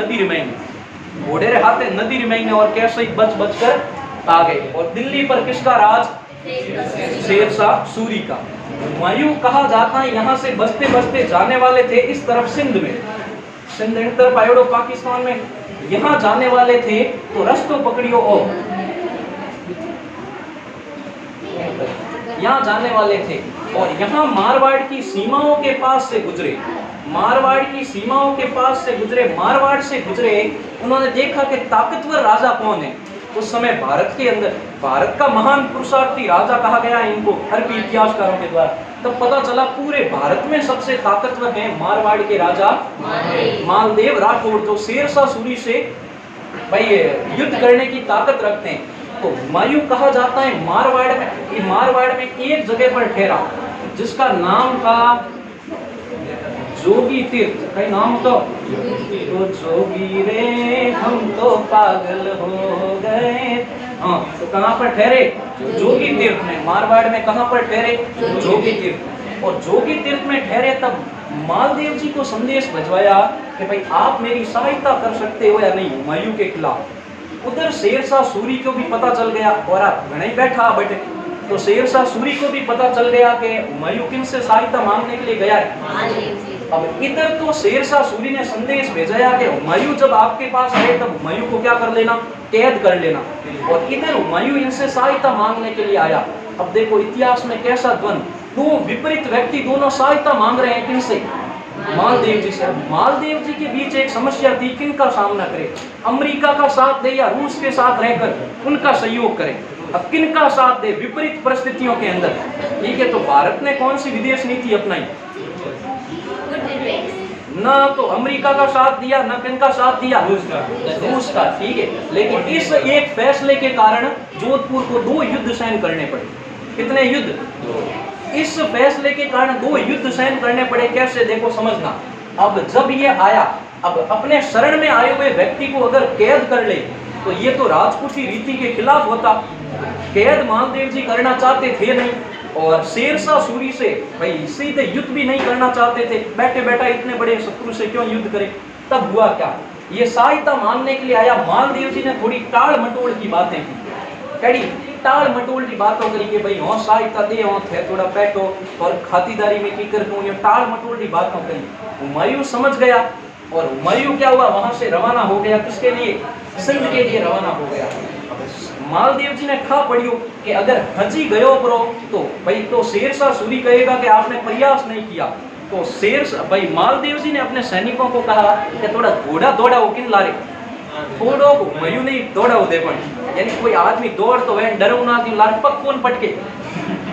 S1: नदी रिमाई और कैसे ही बच कर आ गए। और दिल्ली पर किसका राज? शेर शाह सूरी का। हुमायूं कहा जाता है यहाँ से बचते बचते जाने वाले थे इस तरफ सिंध में। सिंध इन तरफ आयोडो पाकिस्तान में यहाँ जाने वाले थे तो रस्तों पकड़ियो और यहाँ जाने वाले थे और यहाँ मारवाड़ की सीमाओं के पास से गुजरे। मारवाड़ से गुजरे। उन्होंने देखा कि ताकतवर राजा कौन है। उस समय भारत के अंदर भारत का महान पुरुषार्थी राजा कहा गया है इनको हर भी इतिहासकारों के द्वारा। तब पता चला पूरे भारत में सबसे ताकतवर है मारवाड़ के राजा मालदेव राठौड़ जो शेरशाह सूरी से भाई युद्ध करने की ताकत रखते हैं। तो हुमायूं कहा जाता है मारवाड़ में एक जगह पर ठहरा जिसका नाम था जोगी तीर्थ। कई नाम तो जोगी रे हम तो पागल हो गए। हाँ तो कहाँ पर ठहरे? जोगी तीर्थ में। मारवाड़ में कहाँ पर ठहरे? जोगी तीर्थ। और जोगी तीर्थ में ठहरे तब मालदेव जी को संदेश भिजवाया कि भाई आप मेरी सहायता कर सकते हो या नहीं हुमायूं के खिलाफ। उधर शेरशाह सूरी को भी पता चल गया और आप घने बैठा बैठे तो शेरशाह सूरी को भी पता चल गया कि हुमायूं किनसे सहायता मांगने के लिए गया है। अब इधर तो शेरशाह सूरी ने संदेश भेजा कि हुमायूं जब आपके पास आए तब हुमायूं को क्या कर लेना? कैद कर लेना। और इधर हुमायूं इनसे सहायता मांगने के लिए आया अब देखो इतिहास में कैसा द्वंद, दो विपरीत व्यक्ति दोनों सहायता मांग रहे हैं किनसे? मालदेव जी से। मालदेव जी के बीच एक समस्या थी, किनका सामना करे? अमेरिका का साथ दे या रूस के साथ रहकर उनका सहयोग करे? अब किनका साथ दे विपरीत परिस्थितियों के अंदर? ठीक है, तो भारत ने कौन सी विदेश नीति अपनाई? ना तो अमेरिका का साथ दिया, ना किनका साथ दिया? रूस का। ठीक है, लेकिन इस एक फैसले के कारण जोधपुर को 2 युद्ध सहन करने पड़े। कितने युद्ध? इस फैसले के कारण 2 युद्ध सहन करने पड़े। कैसे? देखो समझना। अब जब ये आया, अब अपने शरण में आए हुए व्यक्ति को अगर कैद कर ले तो ये तो राजपूती रीति के खिलाफ होता। कैद मालदेव जी करना चाहते थे नहीं, और शेरशाह सूरी से भाई सीधे युद्ध भी नहीं करना चाहते थे। बैठे बैठा इतने बड़े शत्रु से क्यों युद्ध करे? तब हुआ क्या, ये सहायता मांगने के लिए आया। मालदेव जी ने थोड़ी टाल मटोल की बातें की। कड़ी टाल मटोल की बातों करी कि भाई हो सहायता दे हो थे थोड़ा बैठो और खातिरदारी में की कर दूं, ये टाल मटोल की बातों करी। हुमायूं समझ गया, और हुमायूं क्या हुआ, वहां से रवाना हो गया। किसके लिए? सिंध के लिए रवाना हो गया। मालदेव जी ने खा पड़ियो कि अगर हजी गयो परो तो भाई तो शेरशाह सूरी कहेगा कि आपने प्रयास नहीं किया। तो भाई मालदेव जी ने अपने सैनिकों को कहा कि थोड़ा घोड़ा दौड़ाओ। किन लारे? थोड़ो हुमायूं नहीं दौड़ाओ। देखो यानी कोई आदमी दौड़ तो है, डरो ना दी लार पग कौन पटके,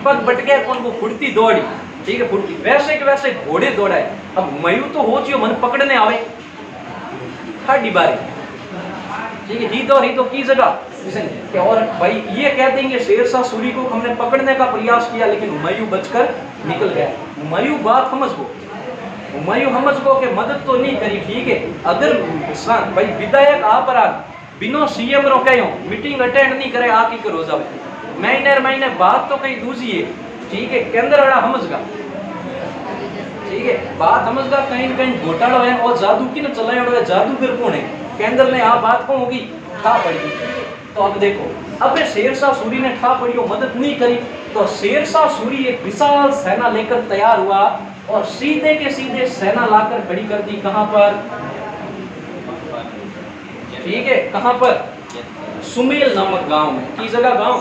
S1: पग पटके कौन को फुर्ती दौड़ी। ठीक है, फुर्ती वैसे के वैसे घोड़े दौड़ाए। अब हुमायूं तो हो जियो मन पकड़ने आवे खाड़ी बारी। ठीक है, ही तो की जगह। और भाई ये कह देंगे शेरशाह सूरी को हमने पकड़ने का प्रयास किया लेकिन हुमायूं बचकर निकल गया। हुमायूं बात समझ गो, हुमायूं समझ गो के मदद तो नहीं करी। ठीक है, अगर भाई विधायक आप बिना सीएम रो कहो मीटिंग अटेंड नहीं करे आ की करो जावे महीने बात तो कहीं दूसरी है। ठीक है, केंद्र वाला समझगा। ठीक है, बात समझगा कहीं न कहीं घोटाला है और जादू की न चलाया है। जादूगर कौन है? केंद्र ने आ बात को होगी ठा पड़ी। तो अब देखो, अब शेरशाह सूरी ने ठा पड़ी और मदद नहीं करी, तो शेरशाह सूरी एक विशाल सेना लेकर तैयार हुआ और सीधे के सीधे सेना लाकर खड़ी कर दी। कहां पर? ठीक है, कहां पर? सुमेल नामक गांव में। की जगह? गांव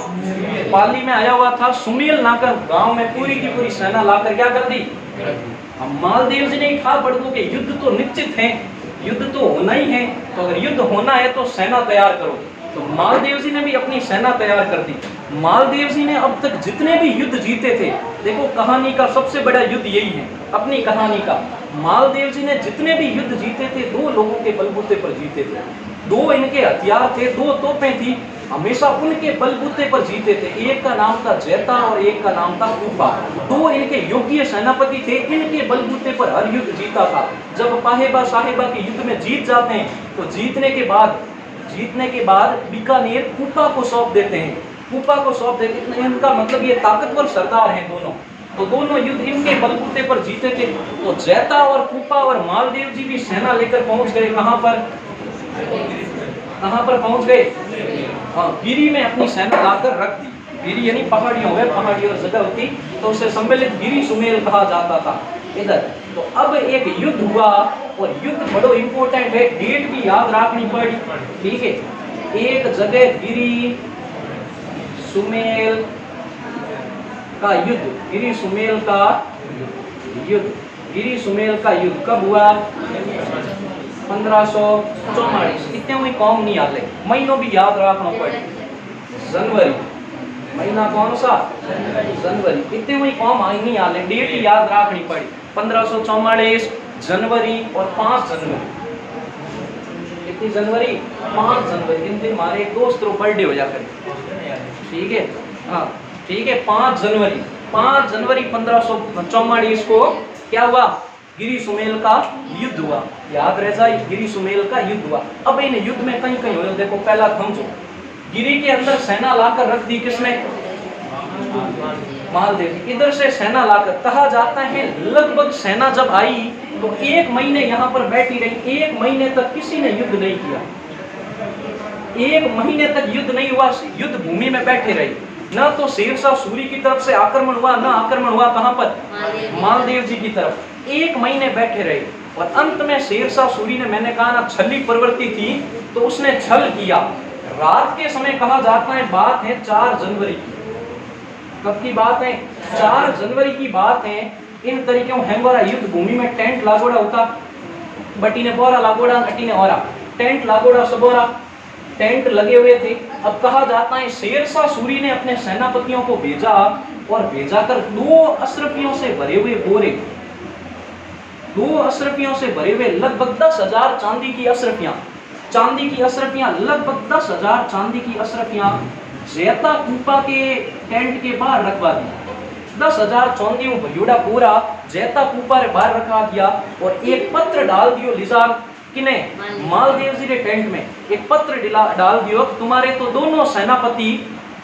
S1: पाली में आया हुआ था। सुमेल नामक गांव में पूरी की पूरी सेना लाकर क्या कर दी? अब मालदेव जी ने ठा पड़ दो कि युद्ध तो निश्चित है, युद्ध तो होना ही है, तो अगर युद्ध होना है तो सेना तैयार करो। तो मालदेव जी ने भी अपनी सेना तैयार कर दी। मालदेव जी ने अब तक जितने भी युद्ध जीते थे, देखो कहानी का सबसे बड़ा युद्ध यही है अपनी कहानी का। मालदेव जी ने जितने भी युद्ध जीते थे 2 लोगों के बलबूते पर जीते थे। 2 इनके हथियार थे, 2 तोपें थी, हमेशा उनके बलबूते पर जीते थे। एक का नाम था जैता और एक का नाम था कूपा। 2 इनके योग्य सेनापति थे, इनके बलबूते पर हर युद्ध जीता था। जब पाहेबा साहेबा के युद्ध में जीत जाते हैं तो जीतने के बाद बीकानेर कूपा को सौंप देते हैं। कूपा को सौंप देते हैं, इनका मतलब ये ताकतवर सरदार हैं दोनों। तो दोनों युद्ध इनके बलबूते पर जीते थे। तो जैता और कूपा और मालदेव जी भी सेना लेकर पहुंच गए। कहां पर पहुंच गए? हाँ, गिरी में अपनी सेना लाकर रख दी। गिरी यानी पहाड़ियों में, पहाड़ी और जगह होती तो उसे सम्मिलित गिरी सुमेल कहा जाता था इधर। तो अब एक युद्ध हुआ और युद्ध बड़ो इंपॉर्टेंट है, डेट भी याद रखनी पड़ी। ठीक है, एक जगह गिरी सुमेल का युद्ध, गिरी सुमेल का युद्ध कब हुआ? 1544। इतने हुई कौम नहीं आते, महीनों भी याद रखना पड़े। जनवरी महीना कौन सा? जनवरी। इतने हुई कौम आई नहीं आले, डेट ही याद रखनी पड़ी। 1544 जनवरी और 5 जनवरी। कितनी जनवरी? 5 जनवरी। इन दिन हमारे एक दोस्त रो बर्थडे हो जाकर। ठीक है, हाँ ठीक है, 5 जनवरी 1544 को क्या हुआ? गिरी सुमेल का युद्ध हुआ। याद रह जाए, गिरी सुमेल का युद्ध हुआ। अब इन युद्ध में कहीं कहीं हो, देखो पहला समझो, गिरी के अंदर सेना लाकर रख दी किसने? मालदेव जी। इधर से सेना लाकर, कहा जाता है लगभग सेना जब आई तो 1 महीने यहाँ पर बैठी रही। 1 महीने तक किसी ने युद्ध नहीं किया। 1 महीने तक युद्ध नहीं हुआ, युद्ध भूमि में बैठे रही। न तो शेरशाह सूरी की तरफ से आक्रमण हुआ, न आक्रमण हुआ कहां पर? मालदेव जी की तरफ। 1 महीने बैठे रहे और अंत में शेरशाह सूरी ने, मैंने कहा ना छली प्रवृत्ति थी, तो उसने छल किया। रात के समय कहा जाता है, बात है 4 जनवरी की। कब की बात है? 4 जनवरी की बात है। इन तरीकों हेंगोरा युद्ध भूमि में टेंट लागोड़ा होता, बटी ने बोरा लागोड़ा, अटी ने औरा, टेंट लागोड़ा सबोरा, टेंट लगे हुए थे। अब कहा जाता है शेरशाह सूरी ने अपने सेनापतियों को भेजा और भेजाकर 2 अशरफियों से भरे हुए बोरे, 2 अशरफियों से भरे हुए लगभग 10,000 चांदी की अशरफियां, चांदी की अशरफियां, लगभग 10,000 चांदी की अशरफियां जैता कूपा के टेंट के बाहर रखवा दी। 10,000 चांदियों भरियोड़ा पूरा जैता कूपा रे बाहर रखा दिया और एक पत्र डाल दियो लिजाग किने मालदेव जी के टेंट में। एक पत्र डाल दियो, तुम्हारे तो दोनों सेनापति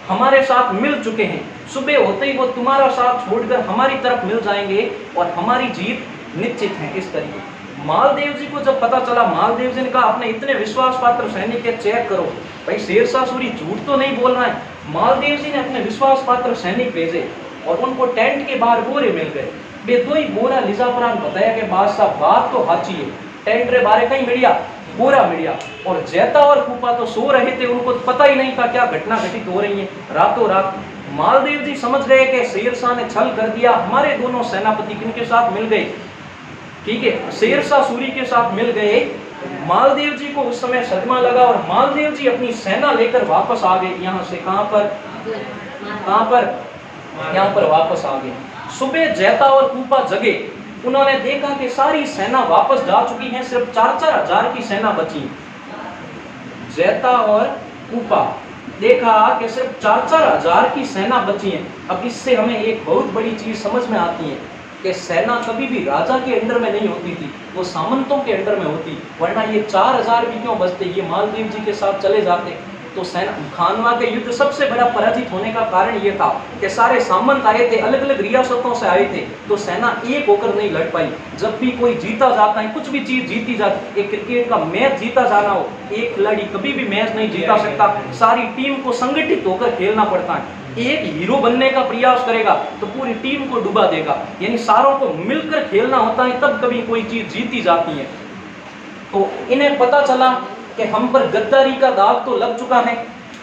S1: हमारे साथ मिल चुके हैं, सुबह होते ही वो तुम्हारा साथ छोड़कर हमारी तरफ मिल जाएंगे और हमारी जीत निश्चित है। इस तरीके मालदेव जी को जब पता चला, मालदेव जी ने कहा अपने इतने विश्वास पात्र सैनिक के चेक करो, भाई शेरशाह सूरी झूठ तो नहीं बोल रहा है। मालदेव जी ने अपने विश्वास पात्र सैनिक भेजे और उनको टेंट के बाहर बोरे मिल गए। बे 2 ही बोरा लिजापरान बताया कि बादशाह बात तो हाची है, टेंट रे बारे कहीं मिलिया, बोरा मिलिया। और जैता और कूपा तो सो रहे थे, उनको पता ही नहीं था क्या घटना घटित हो रही है। रातों रात मालदेव जी समझ गए कि शेरशाह ने छल कर दिया, हमारे दोनों सेनापति किनके साथ मिल गए, ठीक है, शेरशाह सूरी के साथ मिल गए। मालदेव जी को उस समय सदमा लगा और मालदेव जी अपनी सेना लेकर वापस आ गए। यहाँ से कहां पर यहाँ पर वापस आ गए। सुबह जैता और कूपा जगे, उन्होंने देखा कि सारी सेना वापस जा चुकी है, सिर्फ 4-4 हजार की सेना बची। जैता और कूपा देखा कि सिर्फ 4-4 हजार की सेना बची है। अब इससे हमें एक बहुत बड़ी चीज समझ में आती है कि सेना कभी भी राजा के अंडर में नहीं होती थी, वो सामंतों के अंडर में होती, वरना ये 4,000 भी क्यों बचते, ये मालदेव जी के साथ चले जाते। तो सेना खानवा के युद्ध सबसे बड़ा पराजित होने का कारण ये था कि सारे सामंत आए थे, अलग अलग रियासतों से आए थे, तो सेना एक होकर नहीं लड़ पाई। जब भी कोई जीता जाता है, कुछ भी चीज जीती जाती, एक क्रिकेट का मैच जीता जाना हो, एक खिलाड़ी कभी भी मैच नहीं जीता सकता, सारी टीम को संगठित होकर खेलना पड़ता है। एक हीरो बनने का प्रयास करेगा तो पूरी टीम को डुबा देगा, यानी सारों को मिलकर खेलना होता है, तब कभी कोई चीज जीती जाती है। तो इन्हें पता चला कि हम पर गद्दारी का दाग तो लग चुका है,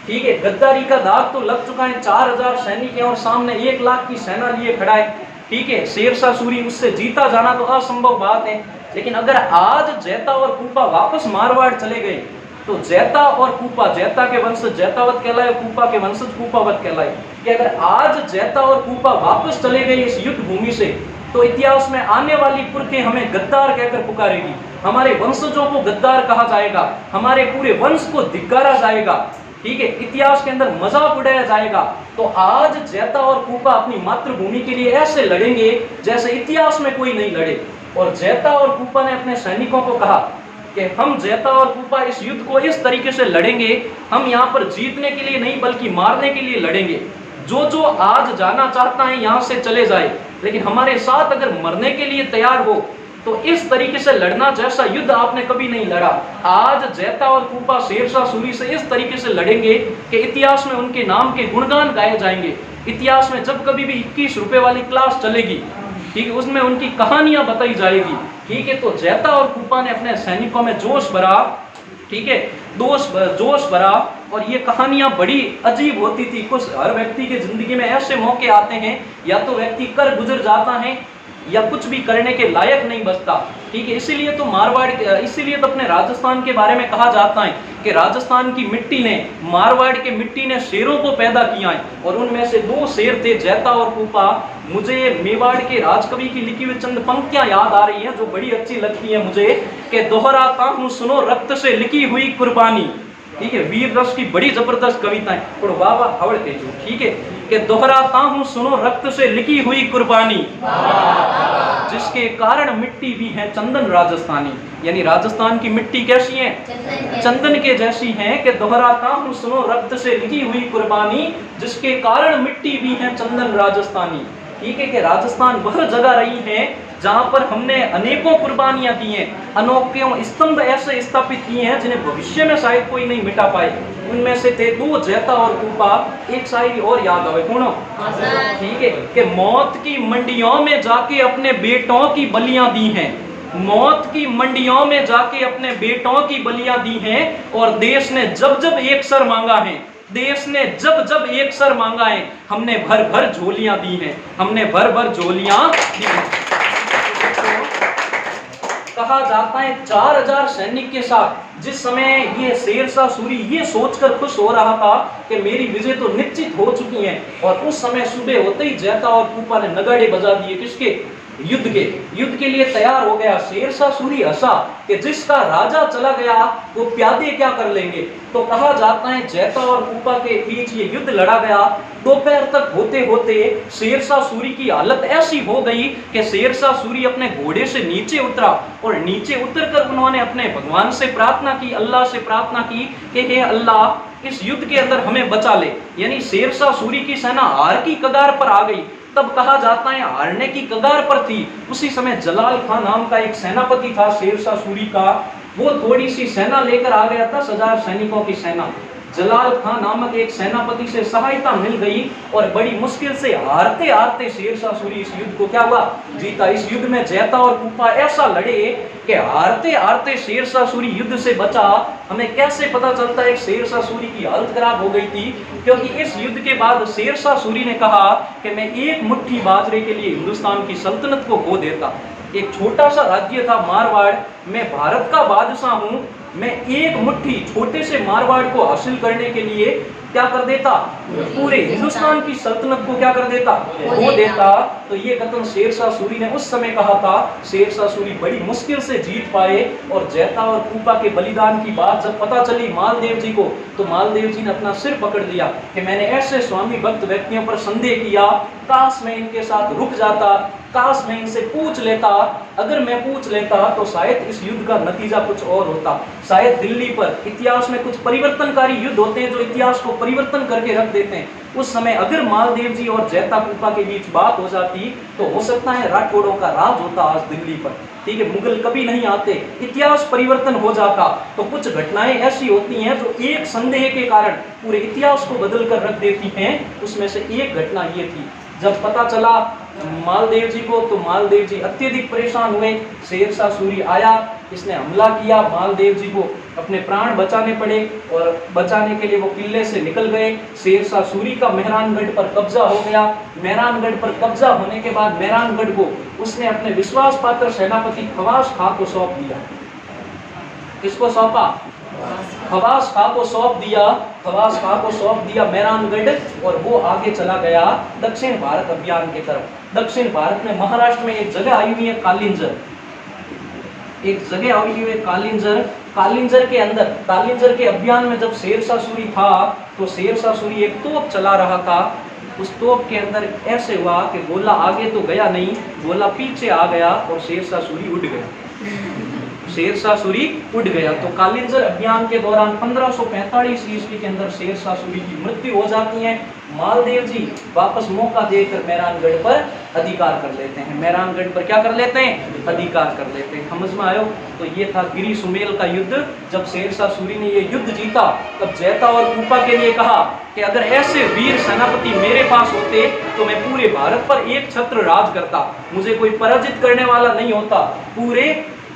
S1: ठीक है, गद्दारी का दाग तो लग चुका है। 4,000 सैनिक हैं और सामने 1 लाख की सेना लिए खड़ा है, ठीक है, शेरशाह सूरी, उससे जीता जाना तो असंभव बात है। लेकिन अगर आज जैता और कूपा वापस मारवाड़ चले गए तो जैता और कूपा, जैता के वंशज जैतावत कहलाए, कूपा के वंशज कूपावत कहलाए, कि अगर आज जैता और कूपा वापस चले गए इस युद्ध भूमि से, तो इतिहास में आने वाली पुरखें हमें गद्दार कहकर पुकारेगी, हमारे वंशजों को गद्दार कहा जाएगा, हमारे पूरे वंश को धिक्कारा जाएगा, ठीक है, इतिहास के अंदर मजाक उड़ाया जाएगा। तो आज जैता और कूपा अपनी मातृभूमि के लिए ऐसे लड़ेंगे जैसे इतिहास में कोई नहीं लड़े। और जैता और कूपा ने अपने सैनिकों को कहा कि हम जैता और कूपा इस युद्ध को इस तरीके से लड़ेंगे, हम यहाँ पर जीतने के लिए नहीं बल्कि मारने के लिए लड़ेंगे। जो जो आज जाना चाहता है यहाँ से चले जाए, लेकिन हमारे साथ अगर मरने के लिए तैयार हो तो इस तरीके से लड़ना जैसा युद्ध आपने कभी नहीं लड़ा। आज जैता और कूपा शेरशाह सूरी से इस तरीके से लड़ेंगे कि इतिहास में उनके नाम के गुणगान गाए जाएंगे। इतिहास में जब कभी भी 21 रुपए वाली क्लास चलेगी, ठीक है, उसमें उनकी कहानियां बताई जाएगी, ठीक है। तो जैता और कूपा ने अपने सैनिकों में जोश भरा, ठीक है, जोश भरा, और ये कहानियां बड़ी अजीब होती थी। कुछ हर व्यक्ति की जिंदगी में ऐसे मौके आते हैं, या तो व्यक्ति कर गुजर जाता है या कुछ भी करने के लायक नहीं बचता, ठीक है। इसीलिए तो मारवाड़, इसीलिए तो अपने राजस्थान के बारे में कहा जाता है कि राजस्थान की मिट्टी ने, मारवाड़ के मिट्टी ने शेरों को पैदा किया है, और उनमें से 2 शेर थे, जैता और कूपा। मुझे मेवाड़ के राजकवि की लिखी हुई चंद पंक्तियां याद आ रही हैं जो बड़ी अच्छी लगती हैं मुझे, कि दोहराता हूँ सुनो रक्त से लिखी हुई कुर्बानी, ठीक है, वीर रस की बड़ी जबरदस्त कविता है, और बाबा हवड़ के जो, ठीक है, कि दोहराता हूँ सुनो रक्त से लिखी हुई कुर्बानी, जिसके कारण मिट्टी भी है चंदन राजस्थानी। यानी राजस्थान की मिट्टी कैसी है? चंदन के जैसी है, कि दोहराता हूँ सुनो रक्त से लिखी हुई कुर्बानी, जिसके कारण मिट्टी भी है चंदन राजस्थानी, ठीक है। कि राजस्थान वह जगह रही है जहां पर हमने अनेकों कुर्बानियां दी हैं, अनोखे स्तंभ ऐसे स्थापित किए हैं जिन्हें भविष्य में शायद कोई नहीं मिटा पाए। उनमें से थे 2 जैता और कूपा। एक शायरी और याद आवे, कौन? ठीक है, कि मौत की मंडियों में जाके अपने बेटों की बलियां दी हैं, मौत की मंडियों में जाके अपने बेटों की बलियां दी हैं, और देश ने जब जब एक सर मांगा है देश ने जब जब एक सर मांगा है, हमने भर भर झोलियां दी हैं, हमने भर भर झोलियां दी हैं। कहा जाता है 4000 सैनिक के साथ जिस समय ये शेरशाह सूरी ये सोचकर खुश हो रहा था कि मेरी विजय तो निश्चित हो चुकी है, और उस समय सुबह होते ही जैता और कूपा ने नगाड़े बजा दिए, किसके? युद्ध के लिए तैयार हो गया। शेरशाह सूरी हंसा कि जिसका राजा चला गया वो प्यादे क्या कर लेंगे। तो कहा जाता है जैता और कूपा के बीच ये युद्ध लड़ा गया। दोपहर तक होते होते शेरशाह सूरी की हालत ऐसी हो गई कि शेरशाह सूरी अपने घोड़े से नीचे उतरा, और नीचे उतरकर उन्होंने अपने भगवान से प्रार्थना की, अल्लाह से प्रार्थना की कि हे अल्लाह इस युद्ध के अंदर हमें बचा ले। यानी शेरशाह सूरी की सेना हार की कगार पर आ गई। तब कहा जाता है हारने की कगार पर थी। उसी समय जलाल खान नाम का एक सेनापति था शेरशाह सूरी का, वो थोड़ी सी सेना लेकर आ गया था, 10,000 सैनिकों की सेना। जलाल खान नामक एक सेनापति से सहायता मिल गई, और बड़ी मुश्किल से हारते हारते शेरशाह सूरी इस युद्ध को क्या हुआ? जीता। इस युद्ध में जैता और कूपा ऐसा लड़े कि हारते हारते शेरशाह सूरी युद्ध से बचा। हमें कैसे पता चलता है कि शेरशाह सूरी की हालत खराब हो गई थी? क्योंकि इस युद्ध के बाद शेरशाह सूरी ने कहा कि मैं एक मुट्ठी बाजरे के लिए हिंदुस्तान की सल्तनत को खो देता। एक छोटा सा राज्य था मारवाड़, मैं भारत का बादशाह हूं, मैं एक मुट्ठी छोटे से मारवाड़ को हासिल करने के लिए क्या कर देता? पूरे हिंदुस्तान की सल्तनत को क्या कर देता? खो देता। तो ये कथन शेरशाह सूरी ने उस समय कहा था। शेरशाह सूरी बड़ी मुश्किल से जीत पाए, और जैता और कूपा के बलिदान की बात जब पता चली मालदेव जी को, तो मालदेव जी ने अपना सिर पकड़ लिया कि मैंने ऐसे स्वामी भक्त व्यक्तियों पर संदेह किया, काश मैं इनके साथ रुक जाता, काश मैं इनसे पूछ लेता। अगर मैं पूछ लेता तो शायद इस युद्ध का नतीजा कुछ और होता। शायद दिल्ली पर, इतिहास में कुछ परिवर्तनकारी युद्ध होते हैं जो इतिहास को परिवर्तन करके रख देते हैं। उस समय अगर मालदेव जी और जैता कूपा के बीच बात हो जाती तो हो सकता है राठौड़ों का राज होता आज दिल्ली पर। ठीक है, मुगल कभी नहीं आते, इतिहास परिवर्तन हो जाता। तो कुछ घटनाएं ऐसी होती हैं जो एक संदेह के कारण पूरे इतिहास को बदल कर रख देती हैं। उसमें से एक घटना ये थी, जब पता चला मालदेव जी को, तो मालदेव जी अत्यधिक परेशान हुए। शेरशाह सूरी आया, इसने हमला किया, मालदेव जी को अपने प्राण बचाने पड़े, और बचाने के लिए वो किले से निकल गए। शेरशाह सूरी का मेहरानगढ़ पर कब्जा हो गया। मेहरानगढ़ पर कब्जा होने के बाद मेहरानगढ़ को उसने अपने विश्वास पात्र सेनापति खवास खां को सौंप दिया। किसको सौंपा? खवास खां को सौंप दिया। खवास खां को सौंप दिया मेहरानगढ़, और वो आगे चला गया दक्षिण भारत अभियान की तरफ। दक्षिण भारत में महाराष्ट्र में एक जगह आई हुई है कालिंजर, एक जगह आई हुई है कालिंजर। कालिंजर के अंदर, कालिंजर के अभियान में जब शेरशाह सूरी था तो शेरशाह सूरी एक तोप चला रहा था। उस तोप के अंदर ऐसे हुआ कि गोला आगे तो गया नहीं, गोला पीछे आ गया और शेरशाह सूरी उड़ गया। शेरशाह सूरी उड़ गया। तो कालिंजर अभियान के दौरान 1545 ईस्वी के अंदर शेरशाह सूरी की मृत्यु हो जाती है। मालदेव जी वापस मौका देकर मेहरानगढ़ पर अधिकार कर लेते हैं। मेहरानगढ़ पर क्या कर लेते हैं? अधिकार कर लेते हैं। समझ में आयो? तो ये था गिरी सुमेल का युद्ध। जब शेरशाह सूरी ने ये युद्ध जीता तब जैता और कूपा के लिए कहा कि अगर ऐसे वीर सेनापति मेरे पास होते तो मैं पूरे भारत पर एक छत्र राज करता, मुझे कोई पराजित करने वाला नहीं होता पूरे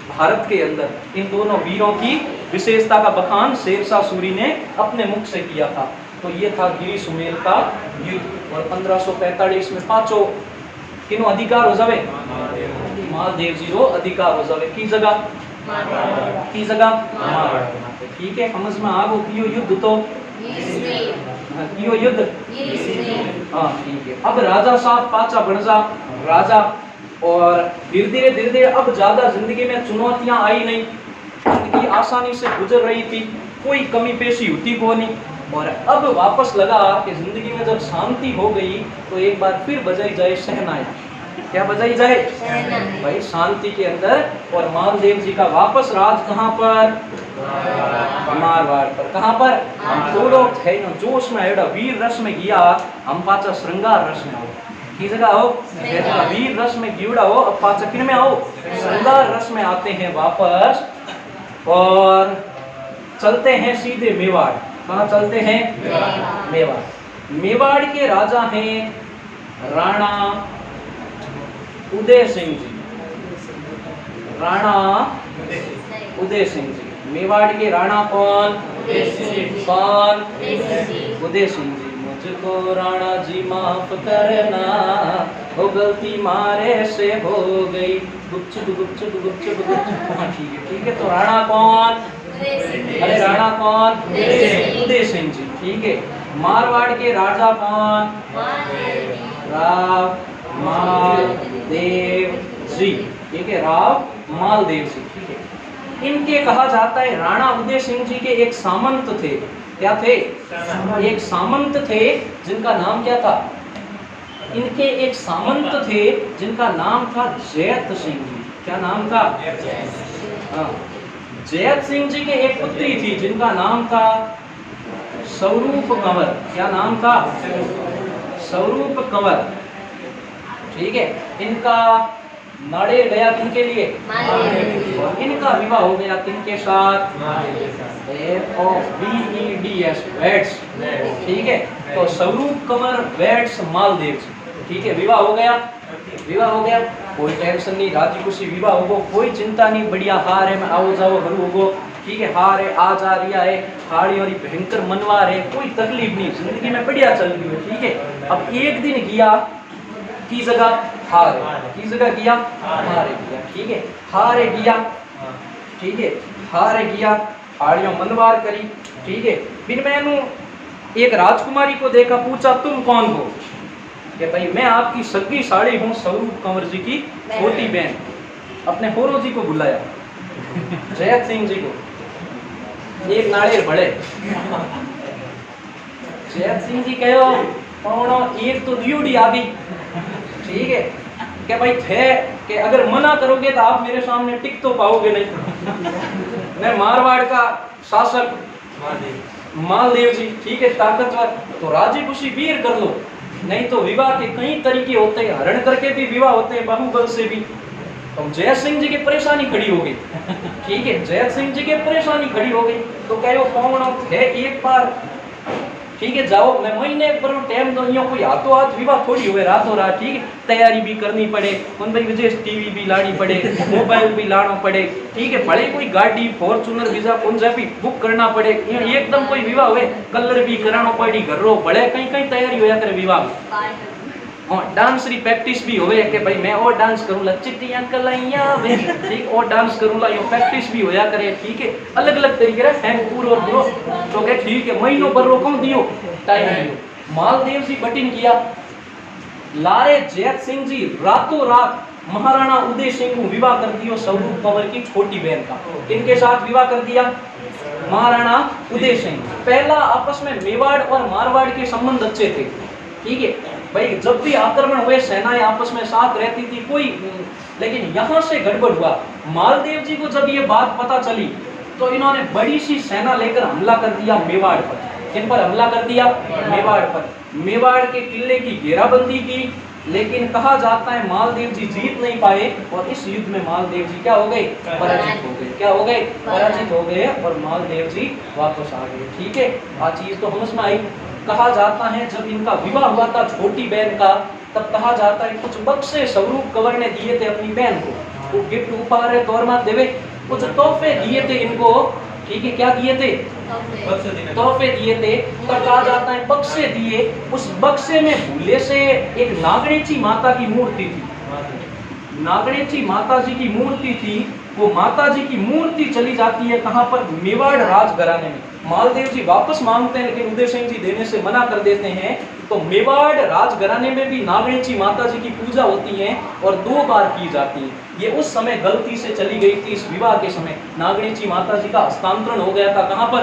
S1: भारत के अंदर। इन दोनों वीरों की विशेषता का बखान शेरशाह सूरी ने अपने मुख से किया था। तो ये था गिरी सुमेल का युद्ध। और 1545 में पांचों किनो अधिकार हो जावे? मालदेव जी रो अधिकार हो जावे। की जगह? की जगह? ठीक है, समझ में आ गो कियो युद्ध तो कियो युद्ध। हाँ ठीक है। अब राजा साहब पाचा बन जा राजा, और धीरे धीरे अब ज्यादा जिंदगी में चुनौतियां आई नहीं, जिंदगी आसानी से गुजर रही थी, कोई कमी पेशी होती को नहीं। और अब वापस लगा कि जिंदगी में जब शांति हो गई तो एक बार फिर बजाई जाए शहनाई। क्या बजाई जाए? भाई शांति के अंदर। और मालदेव जी का वापस राज कहाँ पर? मारवाड़ पर। कहाँ पर? थोड़ो थे जोश में एड़ा वीर रस में गया, हम पाचा श्रृंगार रस में हो की जगह हो, वीर रस में गिवड़ा हो, अब पाचा किन में आओ? श्रृंगार रस में आते हैं वापस, और चलते हैं सीधे मेवाड़। कहाँ चलते हैं? मेवाड़। मेवाड़ के राजा हैं राणा उदय सिंह जी। राणा उदय सिंह जी। मेवाड़ के राणा कौन? कौन? उदय सिंह जी। मुझको राणा जी माफ करना, वो गलती मारे से हो गई। गुपचुप गुपचुप गुपचुप गुपचुप। हाँ ठीक है। तो राणा कौन? अरे राणा कौन? उदय सिंह जी। ठीक है। मारवाड़ के राजा कौन? राव मालदेव जी। ठीक है, राव मालदेव जी। ठीक है। इनके कहा जाता है राणा उदय सिंह जी के एक सामंत थे। क्या थे? एक सामंत थे जिनका नाम क्या था? इनके एक सामंत थे जिनका नाम था जयत सिंह जी। क्या नाम था? हाँ, जयत सिंह जी के एक पुत्री थी जिनका नाम था स्वरूप कंवर। क्या नाम था? स्वरूप कंवर। ठीक है। इनका नाड़ेर गया किनके लिए? और इनका विवाह हो गया किनके साथ? VEDS, weds. ठीक है। तो स्वरूप कंवर वेड्स मालदेव। ठीक है, विवाह हो गया। विवाह हो गया, कोई टेंशन नहीं, राजी खुशी विवाह होगो, कोई चिंता नहीं, बढ़िया हार है, मैं आओ जाओ घर होगो। ठीक है, हार है, आ जा रिया है, हाड़ी और भयंकर मनवार है, कोई तकलीफ नहीं, जिंदगी में बढ़िया चल रही है। ठीक है। अब एक दिन गया की जगह हार है, की जगह गया हार गया। ठीक है, हार गया। ठीक है, हार गया, हाड़ियों मनवार करी। ठीक है। फिर मैंने एक राजकुमारी को देखा, पूछा तुम कौन हो? कि भाई मैं आपकी सगी साड़ी हूँ, स्वरूप कंवर जी की छोटी बहन। अपने होरो जी को बुलाया, जयत सिंह जी को, एक नाड़ेर बड़े। जयत सिंह जी कहो पौनो एक तो दियोड़ी आ गई। ठीक है, क्या भाई थे कि अगर मना करोगे तो आप मेरे सामने टिक तो पाओगे नहीं। मैं मारवाड़ का शासक मालदेव जी। ठीक है, ताकतवर, तो राजी खुशी वीर कर लो, नहीं तो विवाह के कई तरीके होते हैं, हरण करके भी विवाह होते हैं, बाहुबल से भी। तो जयत सिंह जी की परेशानी खड़ी हो गई। ठीक है, जयत सिंह जी की परेशानी खड़ी हो गई, तो कहो पौनो है एक बार। ठीक है, जाओ, मैं महीने पर टाइम दो, कोई हाथों हाथ विवाह थोड़ी हुए रातों रात। ठीक है, तैयारी भी करनी पड़े, कौन भाई विजय टीवी भी लानी पड़े, मोबाइल भी लाना पड़े। ठीक है, भले कोई गाड़ी फॉर्चूनर वीजा पंजाबी बुक करना पड़े, एकदम कोई विवाह हुए कलर भी कराना पड़ी, घरों भले कहीं कहीं तैयारी होया करे विवाह। और डांस री प्रैक्टिस भी होवे कि भाई मैं और डांस करूंगा, चिट्टियां कलाइयां वे, ठीक, और डांस करूंगा, ये प्रैक्टिस भी होया करे। ठीक है, अलग अलग तरीके रे हैंग पूरो पूरो। तो कहे ठीक है, महीनों पर रोको दियो, टाइम दियो। मालदेव जी बटिन किया, लारे जयत सिंह जी रातों रात महाराणा उदय सिंह को विवाह कर दियो, स्वरूप कंवर की छोटी बहन का। इनके साथ विवाह कर दिया महाराणा उदय सिंह। पहला आपस में मेवाड़ और मारवाड़ के संबंध अच्छे थे। ठीक है भाई, जब भी आक्रमण हुए सेनाएं आपस में साथ रहती थी, कोई, लेकिन यहाँ से गड़बड़ हुआ। मालदेव जी को जब ये बात पता चली तो इन्होंने बड़ी सी सेना लेकर हमला कर दिया मेवाड़ पर। किन पर हमला कर दिया? मेवाड़ पर। मेवाड़ के किले की घेराबंदी की, लेकिन कहा जाता है मालदेव जी जीत नहीं पाए, और इस युद्ध में मालदेव जी क्या हो गए? पराजित हो गए। क्या हो गए? पराजित हो गए, और मालदेव जी वापस आ गए। ठीक है, आज चीज तो समझ में आई। कहा जाता है जब इनका विवाह हुआ था छोटी बहन का, तब कहा जाता है कुछ बक्से स्वरूप कंवर ने दिए थे अपनी बहन को, वो गिफ्ट उपहार है तौर में देवे, कुछ तोहफे दिए थे इनको। ठीक है, क्या दिए थे? तोहफे दिए थे। तब कहा जाता है बक्से दिए, उस बक्से में भूले से एक नागणेची माता की मूर्ति थी। नागणेची माता जी की मूर्ति थी। वो माता जी की मूर्ति चली जाती है कहाँ पर? मेवाड़ राजघराने में। मालदेव जी वापस मांगते हैं, लेकिन उदय सिंह जी देने से मना कर देते हैं। तो मेवाड़ राजघराने में भी नागणेची माता जी की पूजा होती है, और 2 बार की जाती है। ये उस समय गलती से चली गई थी, इस विवाह के समय नागणेची माता जी का हस्तांतरण हो गया था। कहाँ पर?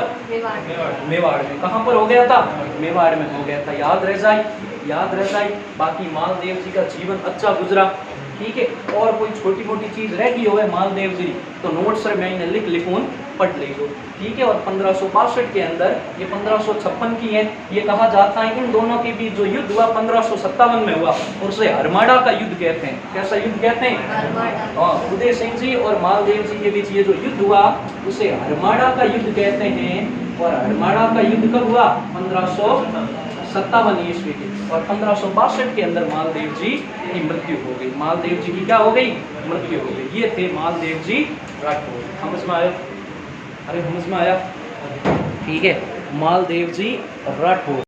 S1: मेवाड़ में। कहाँ पर हो गया था? मेवाड़ में हो गया था। याद रह जाए, याद रह जाए। बाकी मालदेव जी का जीवन अच्छा गुजरा। ठीक है, और कोई छोटी मोटी चीज रह गई हो मालदेव जी तो नोट सर मैंने लिखून पढ़ लीजिए। ठीक है, और 1562 के अंदर, ये 1556 की है, ये कहा जाता है इन दोनों के बीच जो युद्ध हुआ 1557 में हुआ, और उसे हरमाड़ा का युद्ध कहते हैं। कैसा युद्ध कहते हैं? हाँ, उदय सिंह जी और मालदेव जी के बीच ये जो युद्ध हुआ उसे हरमाड़ा का युद्ध कहते हैं। और हरमाड़ा का युद्ध कब हुआ? 1557 ईस्वी के, और 1562 के अंदर मालदेव जी की मृत्यु हो गई। मालदेव जी की क्या हो गई? मृत्यु हो गई। ये थे मालदेव जी राठौर। समझ में आए? अरे समझ में आया? ठीक है, मालदेव जी राठौर।